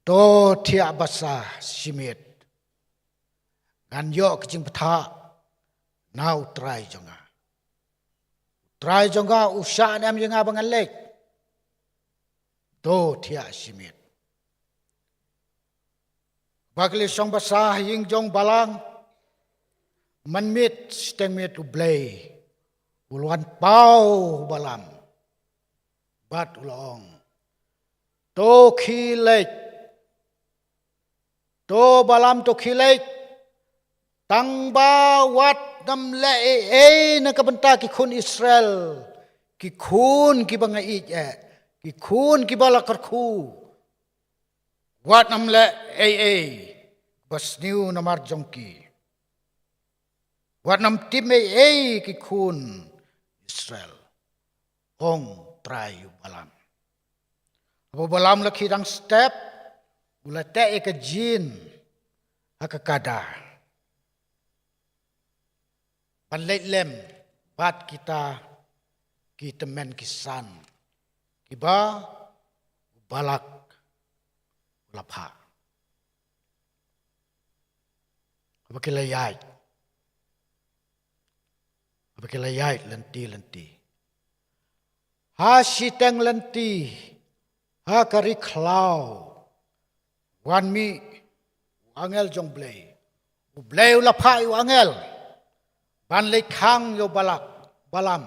To tiak basah simit. Gan yok kecing peta. Nau try jonga. Try jonga usah nam jenga bangan lek. To tiak simit. Bagli song basah ying jong balang. Manmit steng mit ublay. Uluan pau balam. Bat ulong. To kilek. To balam to kilek. Tang ba wat nam le na kabenta ki kun Israel. Ki kun ki banga ije. Ki kun ki bala karku. Wat nam le bas niu namar jongki. Wat nam tim ki kun Israel. Ong try balam. Apo balam laki dang step. Ula te ke jin haka kada. Ban lem bat kita men kisan. Kiba balak lapha. Abakilayay lenti. Ha siteng lenti. Ha kari klau. Wan mi angel jong blay. Blay lapha yu angel. Ban lay khang yo balam.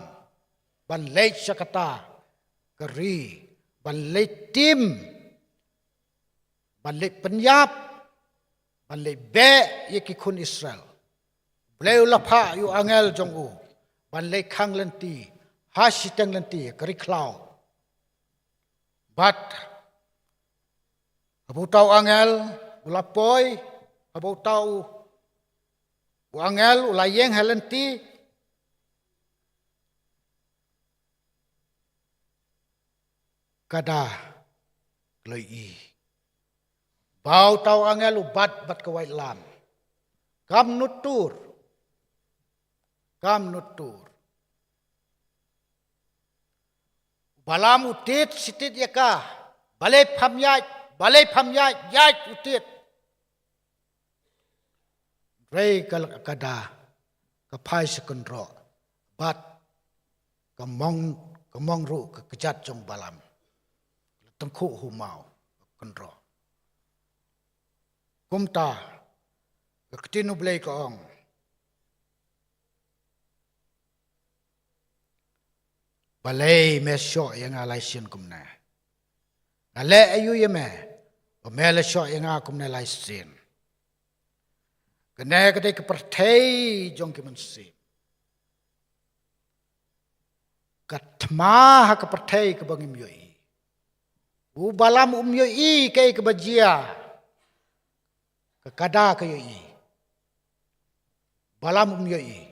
Ban lay syakata. Kari. Ban lay tim. Ban lay penyap. Ban lay be yekikun Israel. Blay lapha yu angel jong u. Ban lay khang lenti. Ha siteng lenti. Kari klau. Bat Abu tau angel, ulapoi, abu tau angel, ulayeng halenti. Kada kloi. Bau tau angel ubat bat kawait lam. Kam nutur. Balam utit sitit yaka. Balai pamyat, yat utit. Rei kada kapai sekendro. Bat kamong ru kejat jong balam. Tengku humau kendro. Kumta ketinu belai kaong. Balai mesok yang alai sin kumna. Ale ayu ye me. Omela syok yang aku menilai sin. Kena kedai kepertai jong kemensi. Katma ha kepertai ke bangim yoi. Balam yoi kai kebajia. Kekada ke yoi. Balam yoi.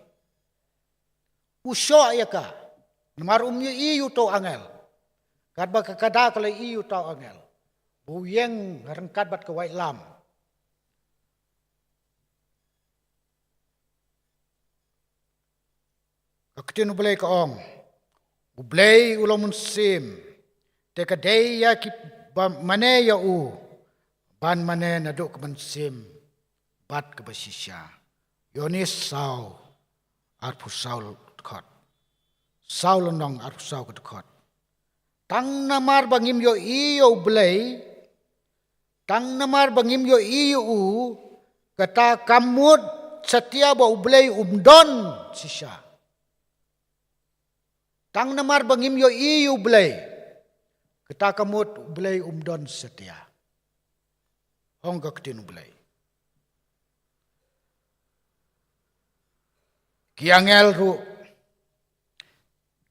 Syok ya ka. Namar yoi yu tau angel. Kadba kekada kalau iu tau angel. Buyeng rengkat bat ke wait lam. Kakitinu belai ke ong. Ublay ulang musim. Teka day ya ki mane ya u. Ban mane naduk ke musim. Bat ke basisya. Yonis saw. Arpu saw dekot. Saw lenong arpu saw ke dekot. Tang namar bangim yo iyo belai. Tang namar bangim yo iyo u. Kata kamut setia bau belai umdon sisa. Tang namar bangim yo iyo belai. Kata kamut belai umdon setia. Hongga ketinu belai. Kiangel ru.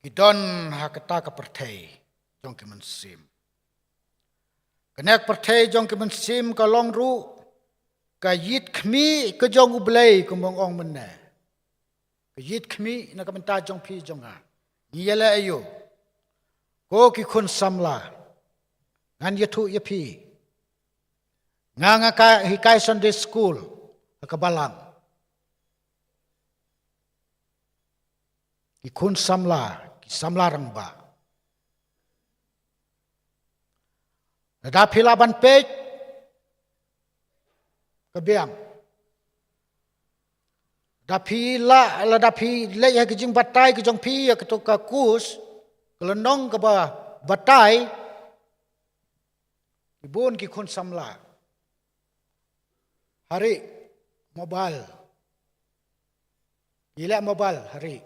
Kidon hakata kepertai. Jong ke mensim. Kenek pertai jong ke mensim kalong ru. Kayit kmi ke jong ublay kumbong ong mena. Kayit kmi na kamenta jong pi jong ha. Niyala ayo. Ko ki kun samla. Ngan Iathuh yapi. Nga ka hikay Sunday school. Kabalang. Ki kun samla. Ki samla rangba. Nadapi laban pej. Kebiang. Dapi le ya kijing batai kijong pi ya ketuka kus. Kelenong ke batai. Ibun ki kun samla. Hari mobile. Gila mobile hari.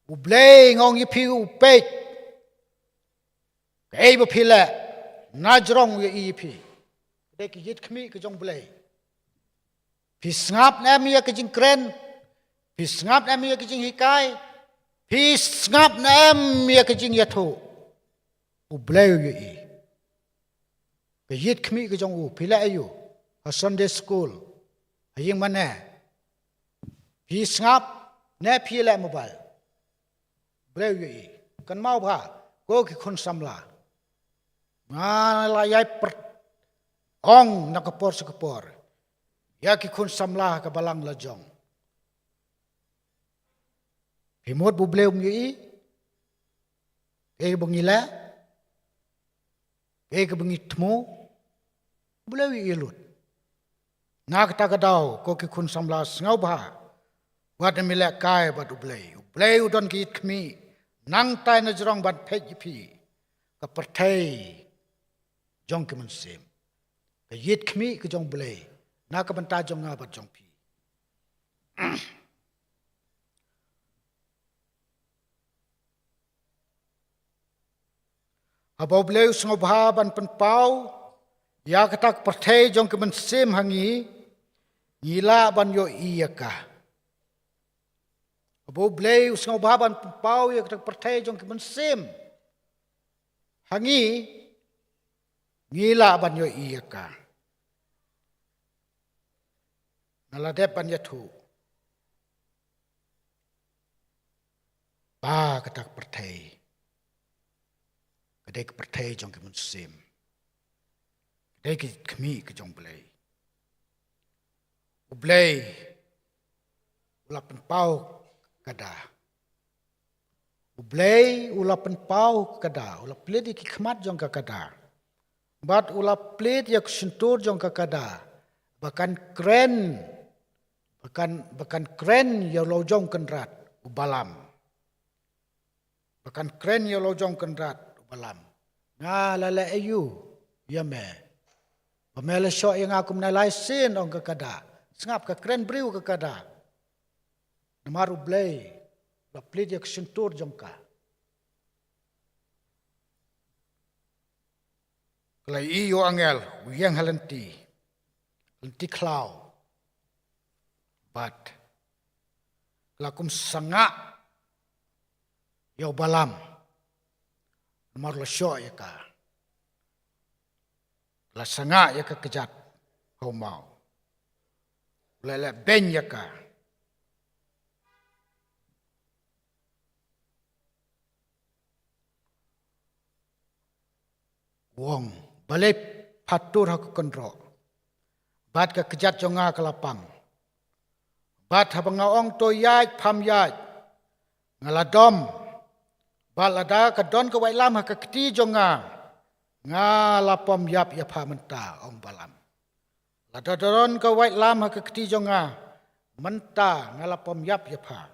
Ublay ngong yipi upej. Kaya iba pila. Najrong yipi. Kaya kiyit kami kajong blay. Pisngap na miya kajing kren. Pisngap na miya kajing hikay. Pisngap na miya kajing Iathuh. Ublay yipi. Kiyit kami kajong u. Pila ayo. A Sunday school. Aying mana. Pisngap na pila mobile. Blay yi kan mau ba ko ki khun samla nga la yai per ong na kapor sa kapor ya ki khun samla ka balang la jong himot bu bleum yi bangila bangitmu bleum yi lut nga kata kadau ko ki khun samla ngau ba wat mile kai bat ublei udon ki khmi nang tai na jrong bat phej phi ka perthei jong ki man sem ka yit khmi ka jong blei na ka banta jong nga bat jong phi abo blei sngo bha ban pan pau ya ka tak perthei jong ki man sem hangi ngila ban yo iyaka abo blei usngau baban pau ya tak perthei jong ki man sem hangi ngila ban yo iyaka nalade ban Iathuh ba ka tak perthei kadai ka perthei jong ki man sem kadai ki khmi ka jong blei ublei ulapan pau kada ublei ulapan pau kada ulap plit ki khmat jong ka kada bat ulap plit yak sentur jong ka kada bahkan kren ya lo jong kenrat ubalam bahkan kren ya lo jong kenrat ubalam nga lala ayu ya me pamela syo yang aku menalai sin ong ka kada sengap ka kren briu ka kada namaru blei la plit yak sentur jongka kalai iyo angel uyang halenti klau bat lakum sanga yo balam namaru la syo yaka la sanga yaka kejat kau mau lele ben yaka wong balai patur haku kontro bat ka kejat jonga kelapang bat habanga ong to yai pham yai ngaladom balada ka don ka wailam ha ka kti jonga nga lapom yap ya pha menta ong balam lada don ka wailam ha ka kti jonga menta nga lapom yap ya pha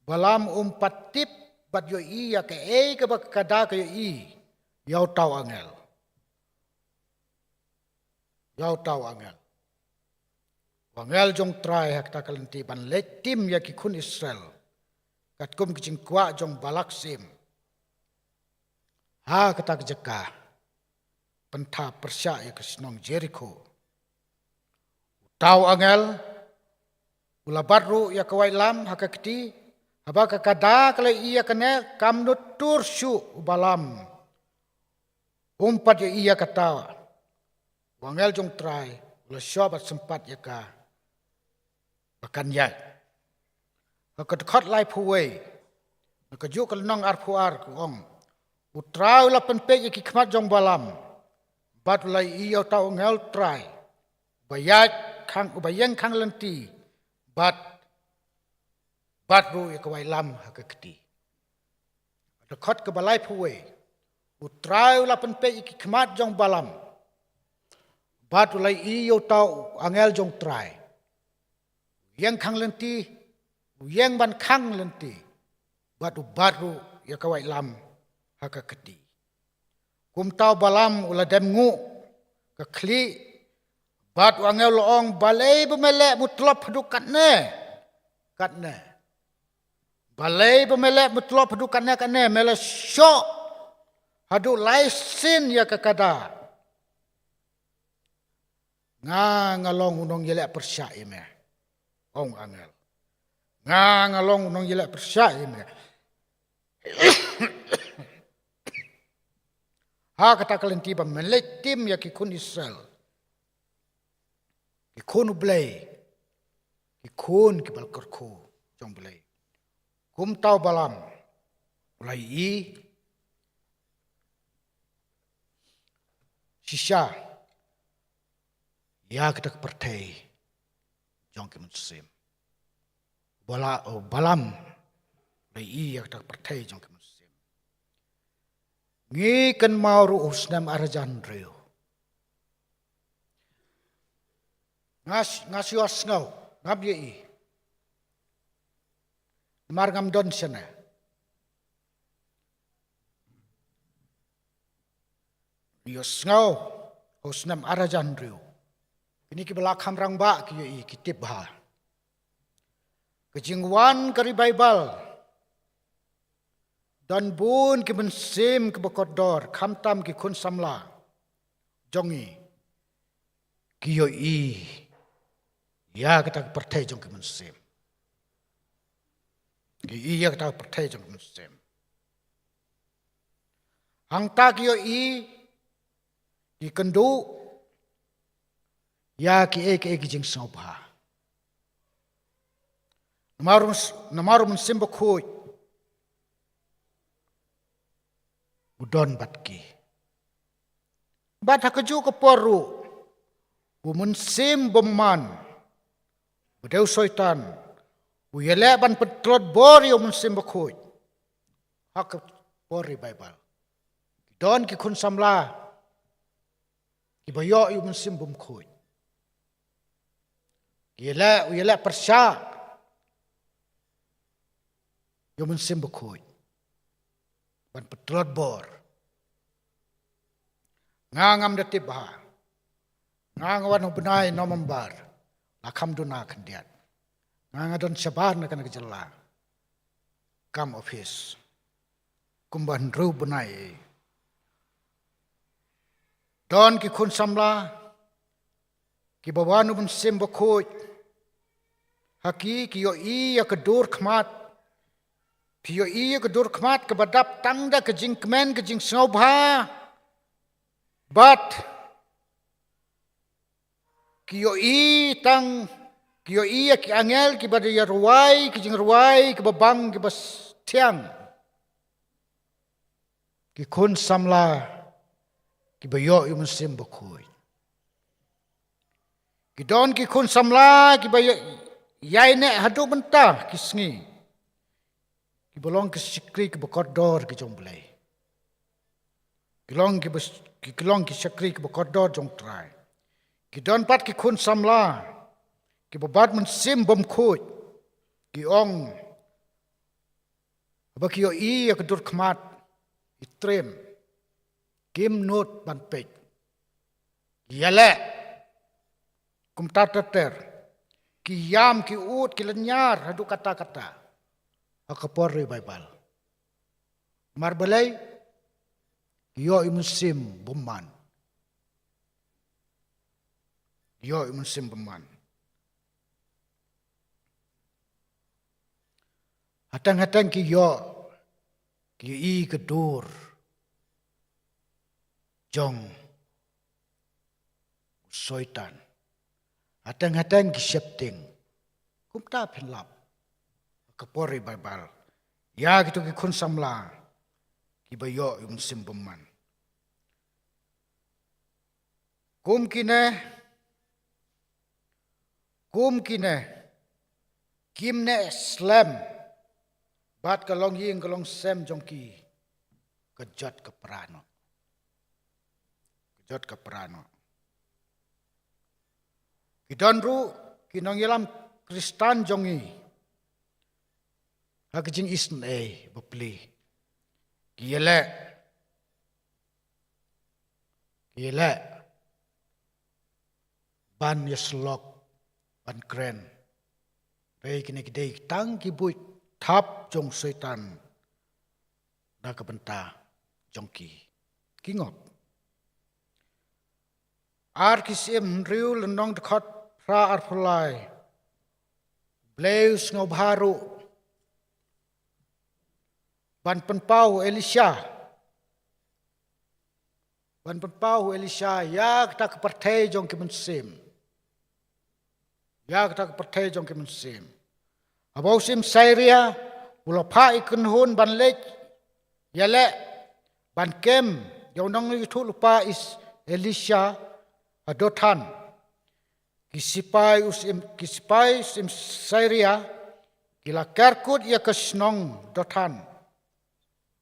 balam patip bat yo I ya ka ka ba kada ka yo I Yau tau angel. Angel jong try hak ta kalenti ban letim ya ki kun Israel. Kat kum ki jingkwa jong balak sim. Ha kata kejeka. Pentha persya ya ke sinong Jericho. Tau angel. Ula baru ya kawai lam hakakti. Haba kakada kalau iya kene kam nutur syu balam. Umpat ya iya kata, wangel jong try, ulah syabat sempat ya ka, bahkan ya, kedekat lai puway, kejuk kalau nang arpuar kuong, utrai ulah penpek ya kikmat jong balam, bat ulah iya tau ngel try, ubayang kang lenti, bat ru ya kawai lam hakakti, kedekat ke balai puway. Utrai ula penpek iki kemat jong balam. Bat ulai iyo tau angel jong trai. Yang kang lenti, yang ban kang lenti. Batu baru ya kawai lam haka keti. Kum tau balam ula demngu ke kli. Batu angel loong balai bemelek mutlop hadukat ne. Kat ne. Balai bemelek mutlop hadukat ne kat ne. Mele syok. Hadu laisin ya kakada. Ngalong unong yelek persya ime. Ong angel. Ngalong unong yelek persya ime. Ha kata kalenti ba meletim ya kikun Israel. Kikun ublay. Kikun kibal kerku jong blay. Kum tau balam. Ulai I Shisha. Ya kita pertai jong ke musim. Balam lai ya kita pertai jong ke musim. Ngi kan mauru usnam arajan reu. Ngasiwas ngau ngabye margam don sana. Yos ngau usnam arajan reu. Ini ki belakam rang ba ki kitip ha. Kejingwan kari Bible. Dan bun ki mensim ki bekodor kamtam ki kun samla. Jongi ki ya kita pertai jong ki mensim. Ki ya kita pertai jong ki mensim. Hang ta ki kendu ya ki jing Iaimanbha. Namarum simba khoi. Udon batki. Bat hakaju ke poru. Bumun sim bomman. Budeu soitan. Uyele ban petrot bori umun simba khoi. Hak bori Bible. Don ki kun samla. Ibayo umun sim bom khoi. Uyele persyak. Yung mensim bukoy. Ban petrot bor. Ngangam datib ha. Ngangawan benai nomambar. Lakam duna kendiat. Ngangadon syabar na kana kejala. Kam office. Kumban ru benai. Don ki kun samla. Ki bawanu mensim bukoy. Haki ki yo ya kedur khmat. Kiyo kedur khmat kebadap tangda ke jingkmen ke jing Iaimanbha. But kiyo ki angel ki bada Jyrwai ki Jingrwai ki babang ki Presbyterian. Ki kun samla ki bayo musim bukoy. Ki don ki kun samla ki bayo yai ne hadu bentah ki sengi. Belong ke sikri ke bekodor ke jong belai. Kelong ke sikri ke bekodor jong trai. Ki don pat ki kun samla. Ki babat mensim bom khut. Ki ong. Aba ki ya kedur khmat. Itrem. Kim not ban pek. Yale. Kum tatater. Ki yam ki ut ki lenyar hadu kata-kata. Akapori Bible. Marbelai, yo musim bomman. Yo musim bomman. Hatang-hatang ki kedur. Jong. Soitan. Hatang-hatang ki septing. Kumta penlap. Kapori Bible. Ya gitu ki kun samla. Ki bayo musim bomman. Kum kine. Kimne slam. Bat kalong ying kalong sem jongki. Kejat keperano. Kidonru kinongilam Kristan jongi. Hakijing isn bepli. Gile. Ban yaslok. Ban kren. Rei kini kidei tang kibuit. Tap jong setan. Na kebenta jongki. Kingop. Ar kisim riu lenong dekat pra arpulai. Bleus ngobharu. Ban penpau Elisha ya kita kepertai jong ke mensim. Abau sim Syria ulapa ikun hun ban lek yale ban kem yaunang itu lupa is Elisha adotan kisipai usim Syria kila kerkut ia kesnong dotan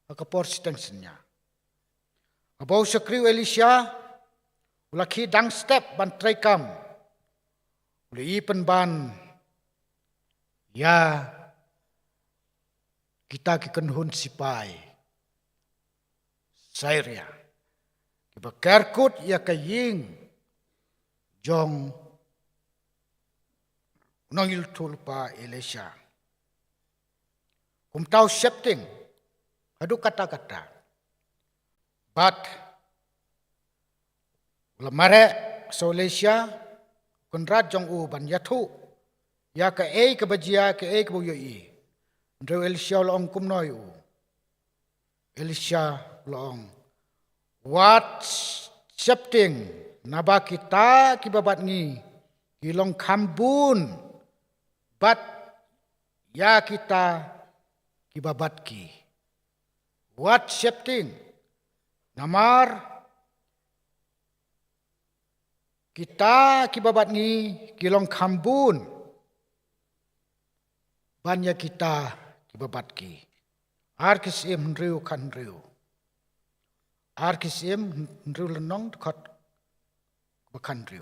akapor sitengsennya. Abau sekriu Elisha ulaki dang step ban traikam uli penban ya kita kikenhun sipai Syria. Kiba kerkut ia kaying jong nongil tulpa Elisha. Kumtau shifting adu kata-kata. But lamare so Elisha kunrat jong u ban Iathuh ya ka ke bajia ke ke bu yoi. Ndro Elisha long kum noi u. Elisha long what shifting naba kita kibabat ni kilong kambun but ya kita kibabat ki what shifting namar kita kibabat ni kilong kambun banyak kita kibabat ki arkis riu kan riu Arkisim nriu lenong dekat bakan riu.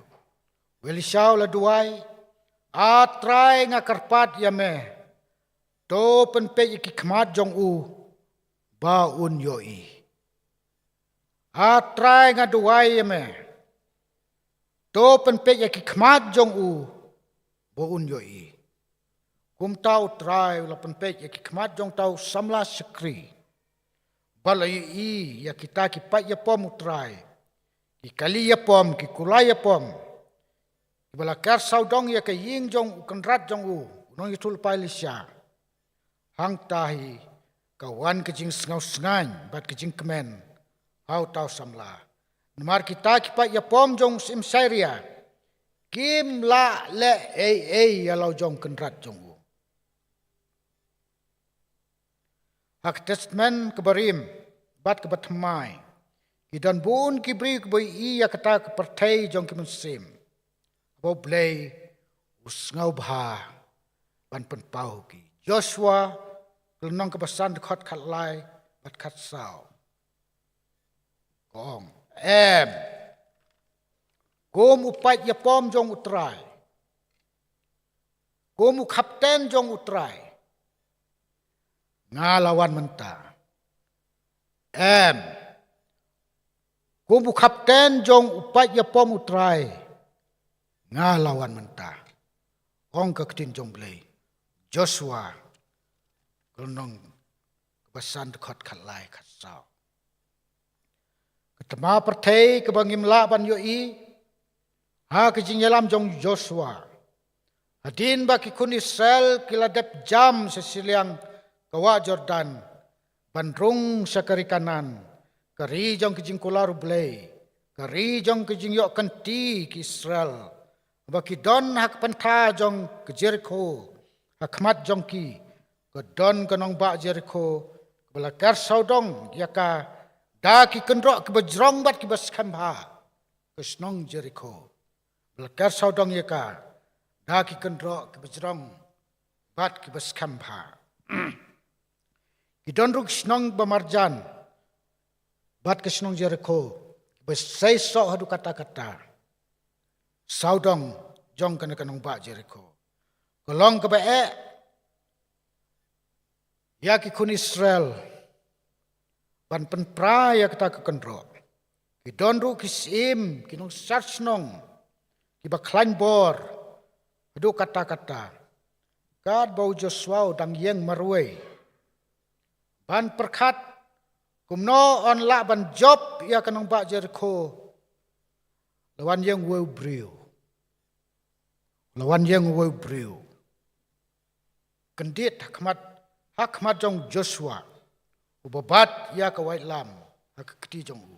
Welisau la duai atrai ngakarpat yame to penpe iki khmat jong u ba un yoi. Atrai ngaduai yame to penpe iki khmat jong u ba un yoi. Kum tau trai la penpe iki khmat jong tau samla sekri. Balai ya kita ki pat ya pom utrai. Ki kali ya pom, ki kulai ya pom. Ki bala kar saudong ya ke ying jong kenrat jong u. Nong itul pa Elisha. Hang tahi kawan kejing sengau sengan bat kejing kemen. Hau tau samla. Namar kita ki pat ya pom jong sim Syria. Kim la le ya lau jong kenrat jong u. Hak testament kebarim bat kebatmai kidan bun kibri keboi ia kata kepertai jong kemensim bo blay usngau bha ban penpau ki Joshua kelnong kebasan dekat khatlai bat khatsau kong gom upat ya pom jong utrai gom kapten jong utrai ngalawan mentah. Kubu kapten jong upat ya pom utrai ngalawan mentah. Ong keketin jong blay. Joshua kelnong kebasan dekat khatlai khatsau. Ketema pertai kebangim la ban yoi. Ha ke Jingialam jong Joshua. Hadin baki kun Israel kiladep jam sesiliang kawa Jordan, bandrung sakari kanan, kari jong kijing kular blay, kari jong kijing yok kenti ki Israel, baki don hak penta jong ke Jericho, hakmat jong ki, ke don kenong bak Jericho, belakar saudong yaka da ki kendrok ke bejrong bat ki baskambha, ke snong Jericho, belakar saudong yaka da ki kendrok ke bejrong bat ki baskambha. Kidon ruk snong bamarjan bat ke snong Jericho besai sok hadu kata-kata saudong jong kena kanong ba Jericho kolong ke bae ya ki kun Israel ban penpra ya kata ke kendro kidon ruk kisim kinong sarchnong ki baklan bor hadu kata-kata kad bau Joshua dang yeng marwei ban perkat kumno on la ban job ya kanong ba Jericho lawan yang weu briu kendit hakmat jong Joshua ubabat ya ka wait lam hak keti jong u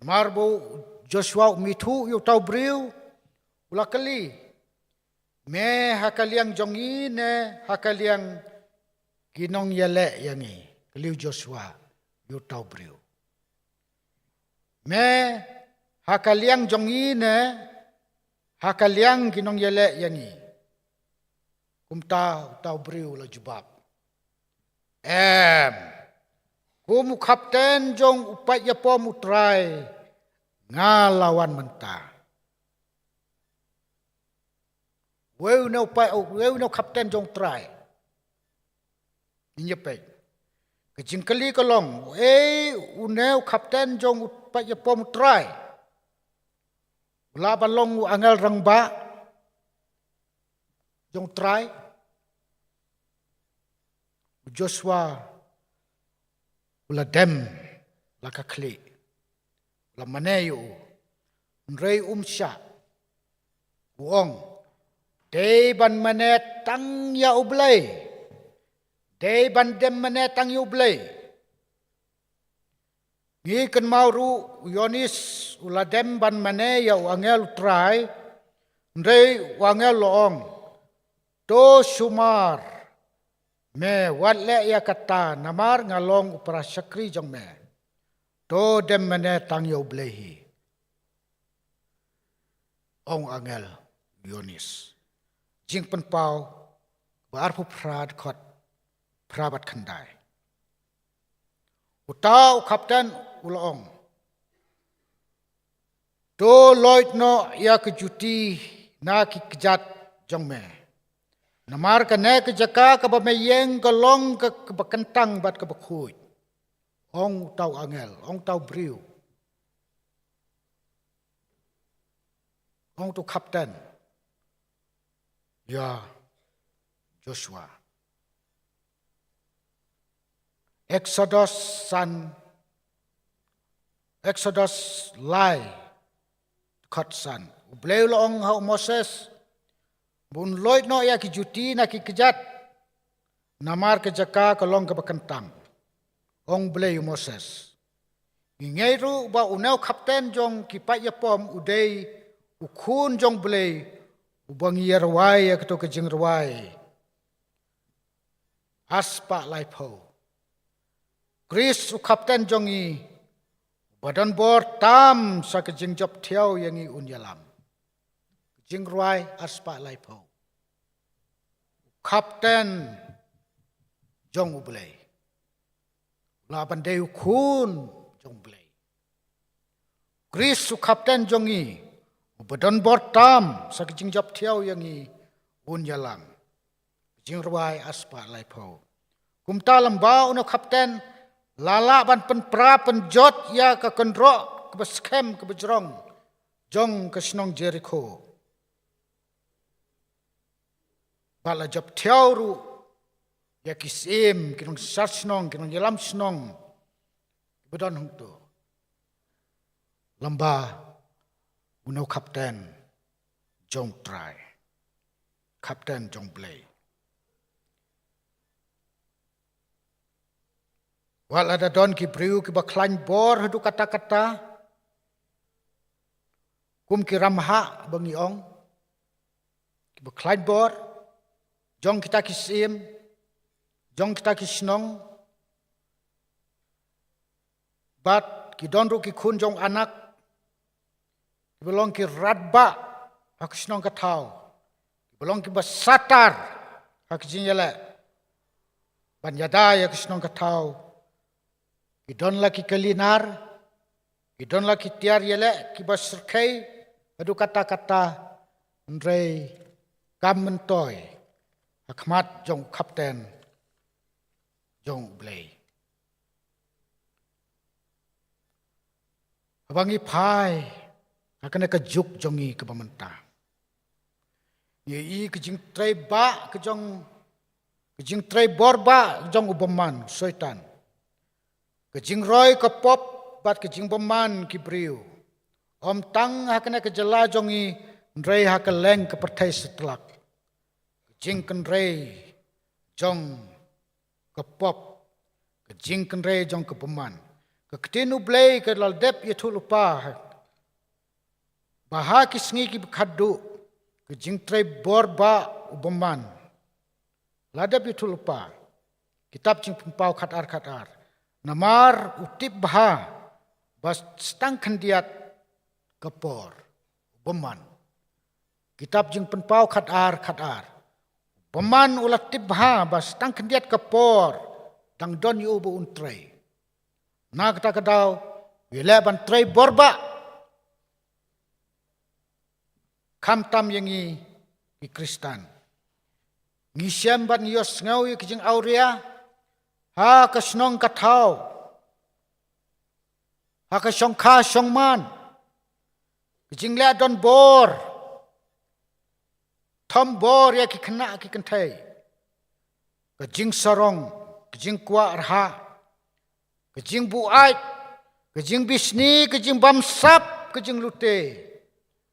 marbo Joshua mitu yu tau briu ulakali me hakaliang jong ine hakaliang kinong yale yangi keliu Joshua yu tau briu me hakaliang jongi ne hakaliang kinong yele yangi kumta tau briu la jubab kum kapten jong upat ya pom utrai ngalawan menta weu no kapten jong trai inyepe kejingkali kolong uneu kapten jong upat ya pom utrai ula balong angel rangba jong trai Joshua ula dem la kakli la maneyu nrei Lumshyiap uong dei ban manet tang ya ublei dei ban dem manet tang ya ublei ngi kan mauru Yonis ula dem ban mane ya angel utrai nrei wangel loong do sumar me watle ya kata namar ngalong upara syakri jong me to dem mene tang yo blehi ong angel Yonis jing pen pau barpu prad khot prabat khandai utau kapten ulong to loit no ya kejuti na ki kejat jong me namar kene kejaka ke bameyeng golong ke bekentang bat ke bekhuj ong tau angel ong tau briu ong tu kapten ya Joshua Exodus lai khot san bleu long hau Moses bun loit no ya ki juti na ki kejat namar kejaka kolong ke bekentang ong bleu Moses ngeiru ba unau kapten jong ki pa ya pom udei ukun jong bleu ubang Jyrwa ya keto ke Jingrwai aspa lai po Chris u kapten jong i badan bor tam sa ke jingjop thiau yang i Nongialam Jingrwai aspa lai po kapten jong ublei laban deu kun jong blei Chris su kapten jong i badan bortam sa kijing job thiau yang i Nongialam Jingrwai aspa lai po kumta lamba uno kapten lala ban penpra penjot ya ke kendro ke beskem ke bejrong jong ke senong Jericho bala job thiau ru ya kisim kinong sasnong kinong Nongialam snong bedon hung tu lamba uno kapten jong trai kapten jong blei wala da don ki briu ki baklan bor hadu kata-kata kum ki ramha bangi ong ki baklan bor jong kita kisim jong kita kisnong bat ki donru ki kun jong anak ki belong ki radba hak kisnong katau ki belong ki basatar hak jinjala ban yada ya kisnong katau ki don la ki kalinar ki don la ki tiar yele ki basrkai adu kata-kata ndrei kam mentoy akmat jong kapten jong blei abangi pai akane ka juk jongi ke pamenta ye ke jing trei ba ke jing trei borba jong ubaman syaitan ke jing roi ke pop bat ke jing baman ki briu om tang akane ke jela jongi ndrei hakeleng ke pertai setelak jing kenrei jong ke pop ke jing kenrei jong ke peman ke ketinu blei ke laldep Iathuh lupa baha kisngi ki khaddu ke jing trei borba ubaman ladep Iathuh lupa kitab jing pempau khatar namar utip baha bas stang khandiat kapor beman kitab jing penpau khat ar beman ulat tibha bas tang kendiat kapor dang don yu bu untrei na kata kadau wile ban trei borba kam tam yangi i Kristan ngisem ban yos ngau yu kijing aurea ha ka snong ka thau ha ka shong kha shong man kijing le don bor thom bor ya ki khna ki kan thai ka jing sarong kijing kwa arha kijing bu ai kijing bisni kijing bamsap kijing lute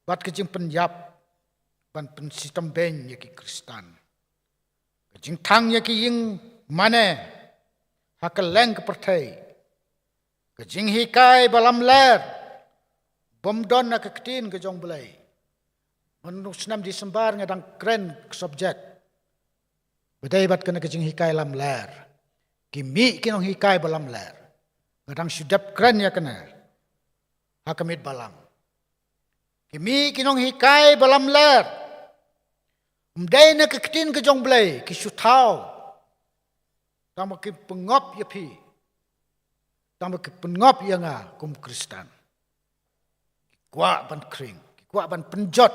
bat kijing penyap ban pen sistem ben ya ki Kristan kijing thang ya ki ying mane hakaleng ke perthai kijing hikai balam ler bomdon na ketin ke jong belai menurut 6 Disember ngadang kren subjek bedai bat kena kijing hikai lam ler kimi kinong hikai balam ler ngadang sudap kren ya kena hakamit balam kimi kinong hikai balam ler umdai na ketin ke jong belai ki sutau tama ki pengop ya pi tama ki pengop ya nga kum Kristan kwa ban kring kwa ban penjot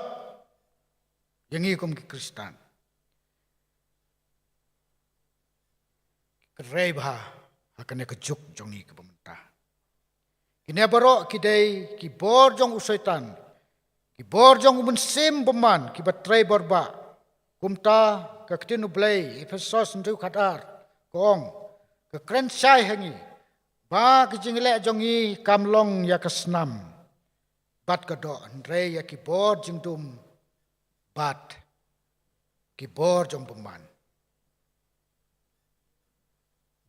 yang ikum ki Kristan kereba akan kejuk jong ni ke pemerintah kini barok kidai ki bor jong usaitan ki bor jong mensim beman ki batrai borba kumta ka ketinu blai Efesos ndu khatar kong ke kren sai hangi ba ki jingle jong i kamlong ya kesnam bat kado andre ya ki bor jingdum bat ki bor jong beman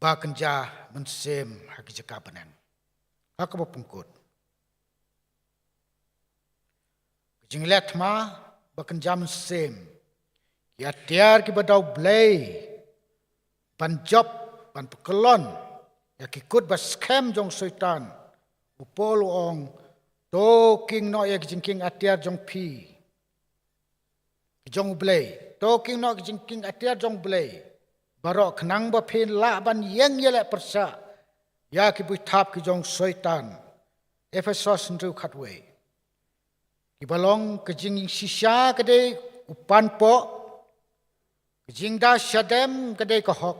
ba kenja mensem haki jakabanan hak bapungkut jingle thma ba kenja mensem ya tiar ki badau blai ban job ban pekelon ya ki kut ba scam jong syaitan upol ong to king no ya jingking atiar jong pi jong blai to king no jingking atiar jong blai barok khnang ba phin la ban yeng yele persa ya ki bui thap ki jong syaitan Efesos ndu khatwe ki balong ke jing sisha ke de upan po ke jing da shadem ke de ko hok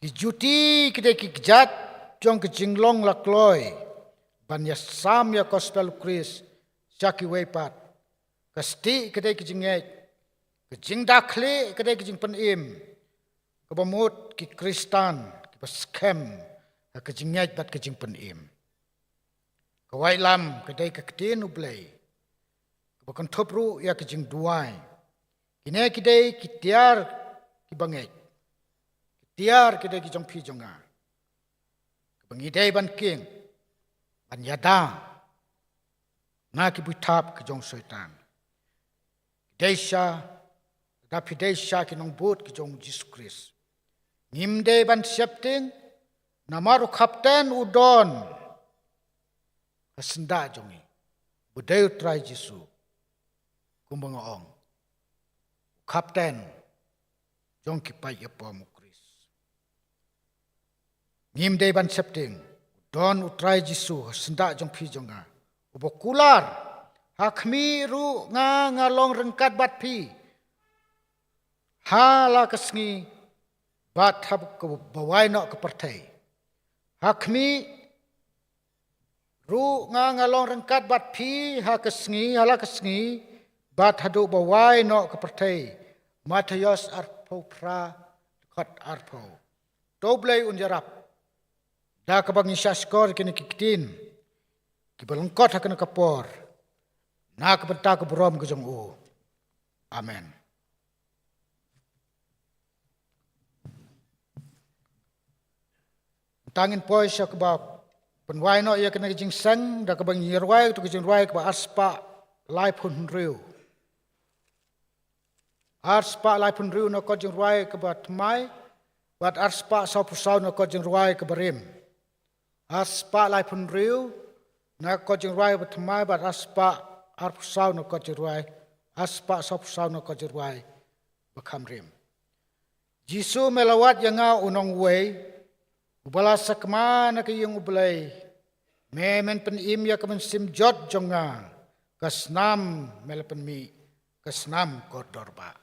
ki juti ke de ki jat jong ke jinglong lakloi ban ya sam ya gospel Chris jaki wepat kasti kedai kijingai kijing dakle kedai kijing penim kebamut ki Kristan ki scam kijingai bat kijing penim kawai lam kedai keketin ublai kebakan topru ya kijing duai kine kedai kitiar ki bangai kitiar kedai kijong pi jonga kebangidai ban king ban yada na ki butap ke jong syaitan desha dapi desha ki nong but ki jong Jesus Christ ngimde ban septing namaru kapten udon asenda jongi budai utrai Jesu kumbang ong kapten jong ki pai apom Christ ngimde ban septing don utrai Jesu senda jong pi jonga ubokular hakmi ru nga ngalong rengkat bat pi hala kesngi bat hab ke bawai nok ke pertai hakmi ru nga ngalong rengkat bat pi ha kesngi hala kesngi bat hadu bawai nok ke pertai Matius arpo pra kot arpo doblai unjarap da kabang isaskor kini kikitin kibalengkot hakana kapor na kabenta kabrom kejong u amen tangin poi sya kebab penwai no ia kena Jingiaseng da kabang Jyrwa tu Jingrwai keba aspa lai pun riu aspa lai pun riu no ko Jingrwai keba tmai bat aspa sau pusau no ko Jingrwai keba rim aspa lai pun riu na ko Jingrwai ba thamai ba aspa arpsau na ko Jingrwai aspa sopsau na ko Jingrwai ba khamrim Jisu melawat yanga unong wei ubala sakma na kiyong ublay memen pen im ya kamen sim jot jonga kasnam melapen mi kasnam kordorba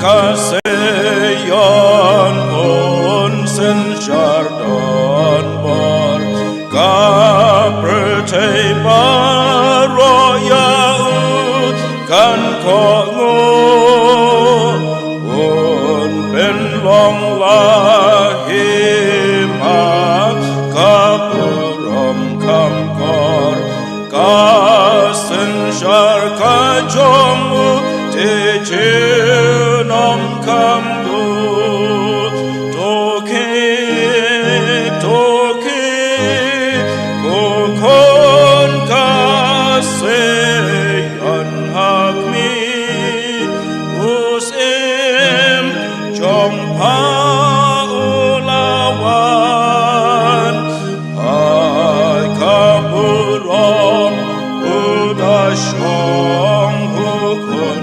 Kaseyan onsen chardon bar kaprtei baroya kan ko ngo on ben long lahima kapurom kam kor kasen shar kajomu te nom kam du toke ko kon ka se an hak mi us em chom pa ulawan ai kapurom udashong hukun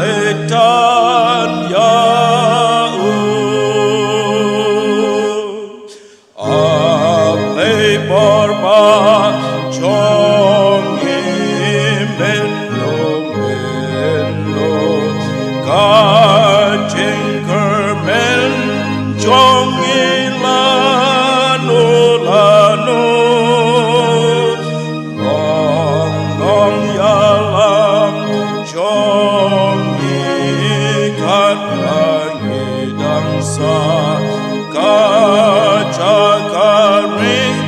Letan aplei borba jongi menlo kajengker men jongi lano Nongialam jongi sa kachakaring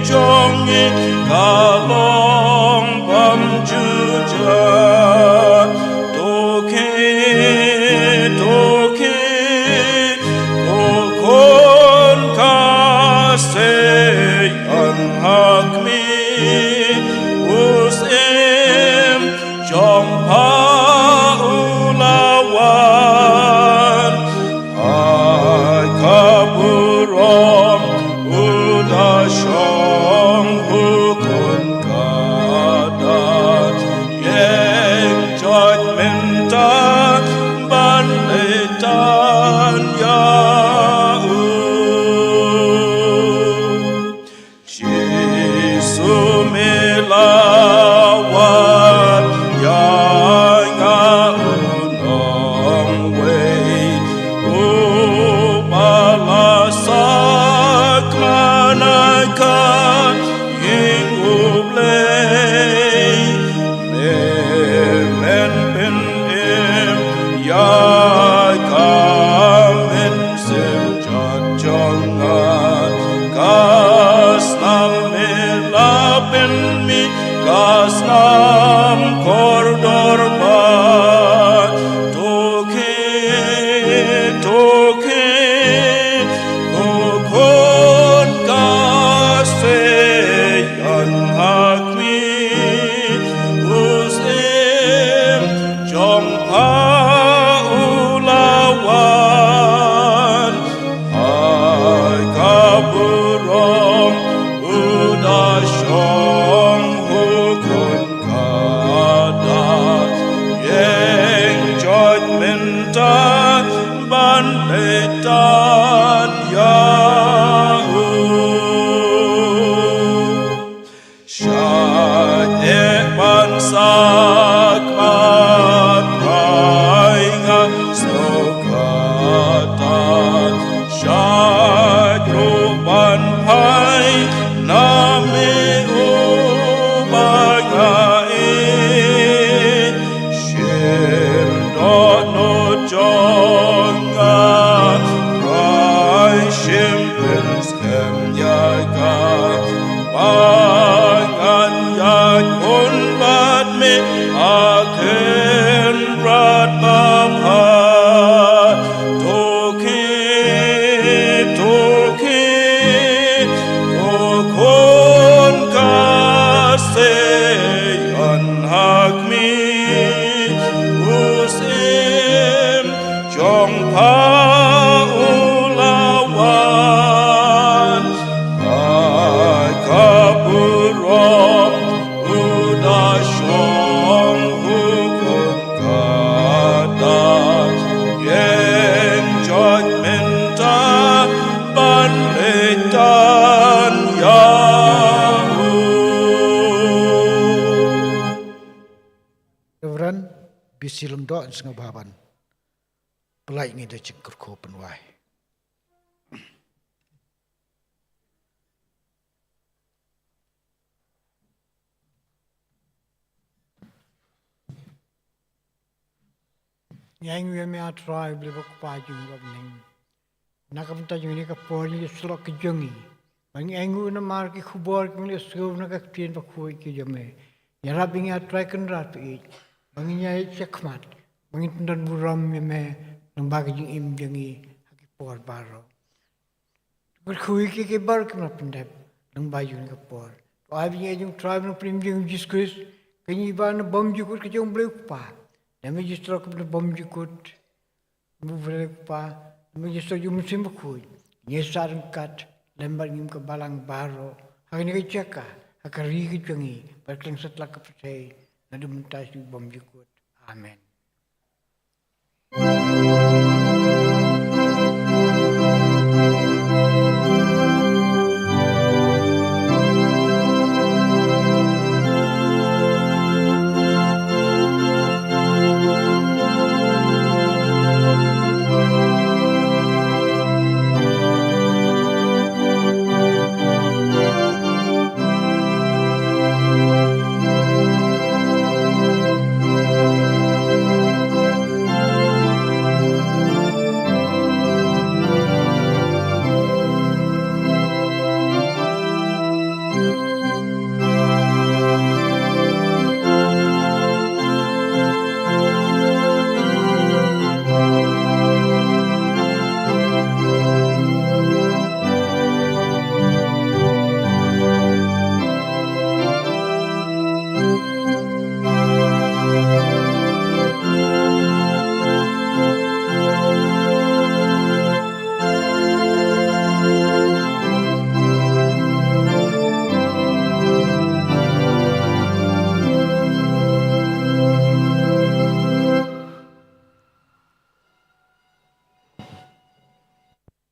jongi kalong pamjuja toke kokon kase anhakmi usim jompa ulawan kapurom udashong hukun kadat yeng judgmentan banletan yau Jisu melawat yang unong wei balasat manaka ing ublay memen pen em ya kamen sim jajangan kasnam melapen mi kasnam kordor bat toke kokon kaseyan hakmi usim jompa ulawan hai kapurom udashong hukun kadat yeng judgmentan banletan yau syade bansak matrainga sokatan syadruban pai name ubangai shim dono jonga rai shim pins kem yaga pangan yakun bat me aken rat bapa toki tokon kaseyan hakmi usim jong pa ulawan ai kapurom udasyong hukum kata yen judgmenta banletan yahu. Reverend bisilung do sanga baban. Pelai ngi de cingkur ko penwai. Yang we me atrai beli bok paju ngap ning. Nakam ta juni ka poli slok ke jungi. Bang engu na mar ki khubor ki le sgov na ka tien ba khoi ki jame. Ya rab ngi atrai kan rat i. Bang nya chekmat. Bang tundan buram me nang bag jing im jungi ki por baro. Ber khoi ki bar ki na pendep nang baju ni ka por. Ai bi jung tribe no prim jing discuss. Kanyi ba na bom jukut ke jong bleu pa. Nami justru aku benda bom jukut, buvrek pa, nami justru jum musim berkuy, nyesar kat, lembar ngim ke balang baro, hari ni kecaka, akari kecangi, berkelang setelah kepercayai, nadu mentas bom jukut, amen.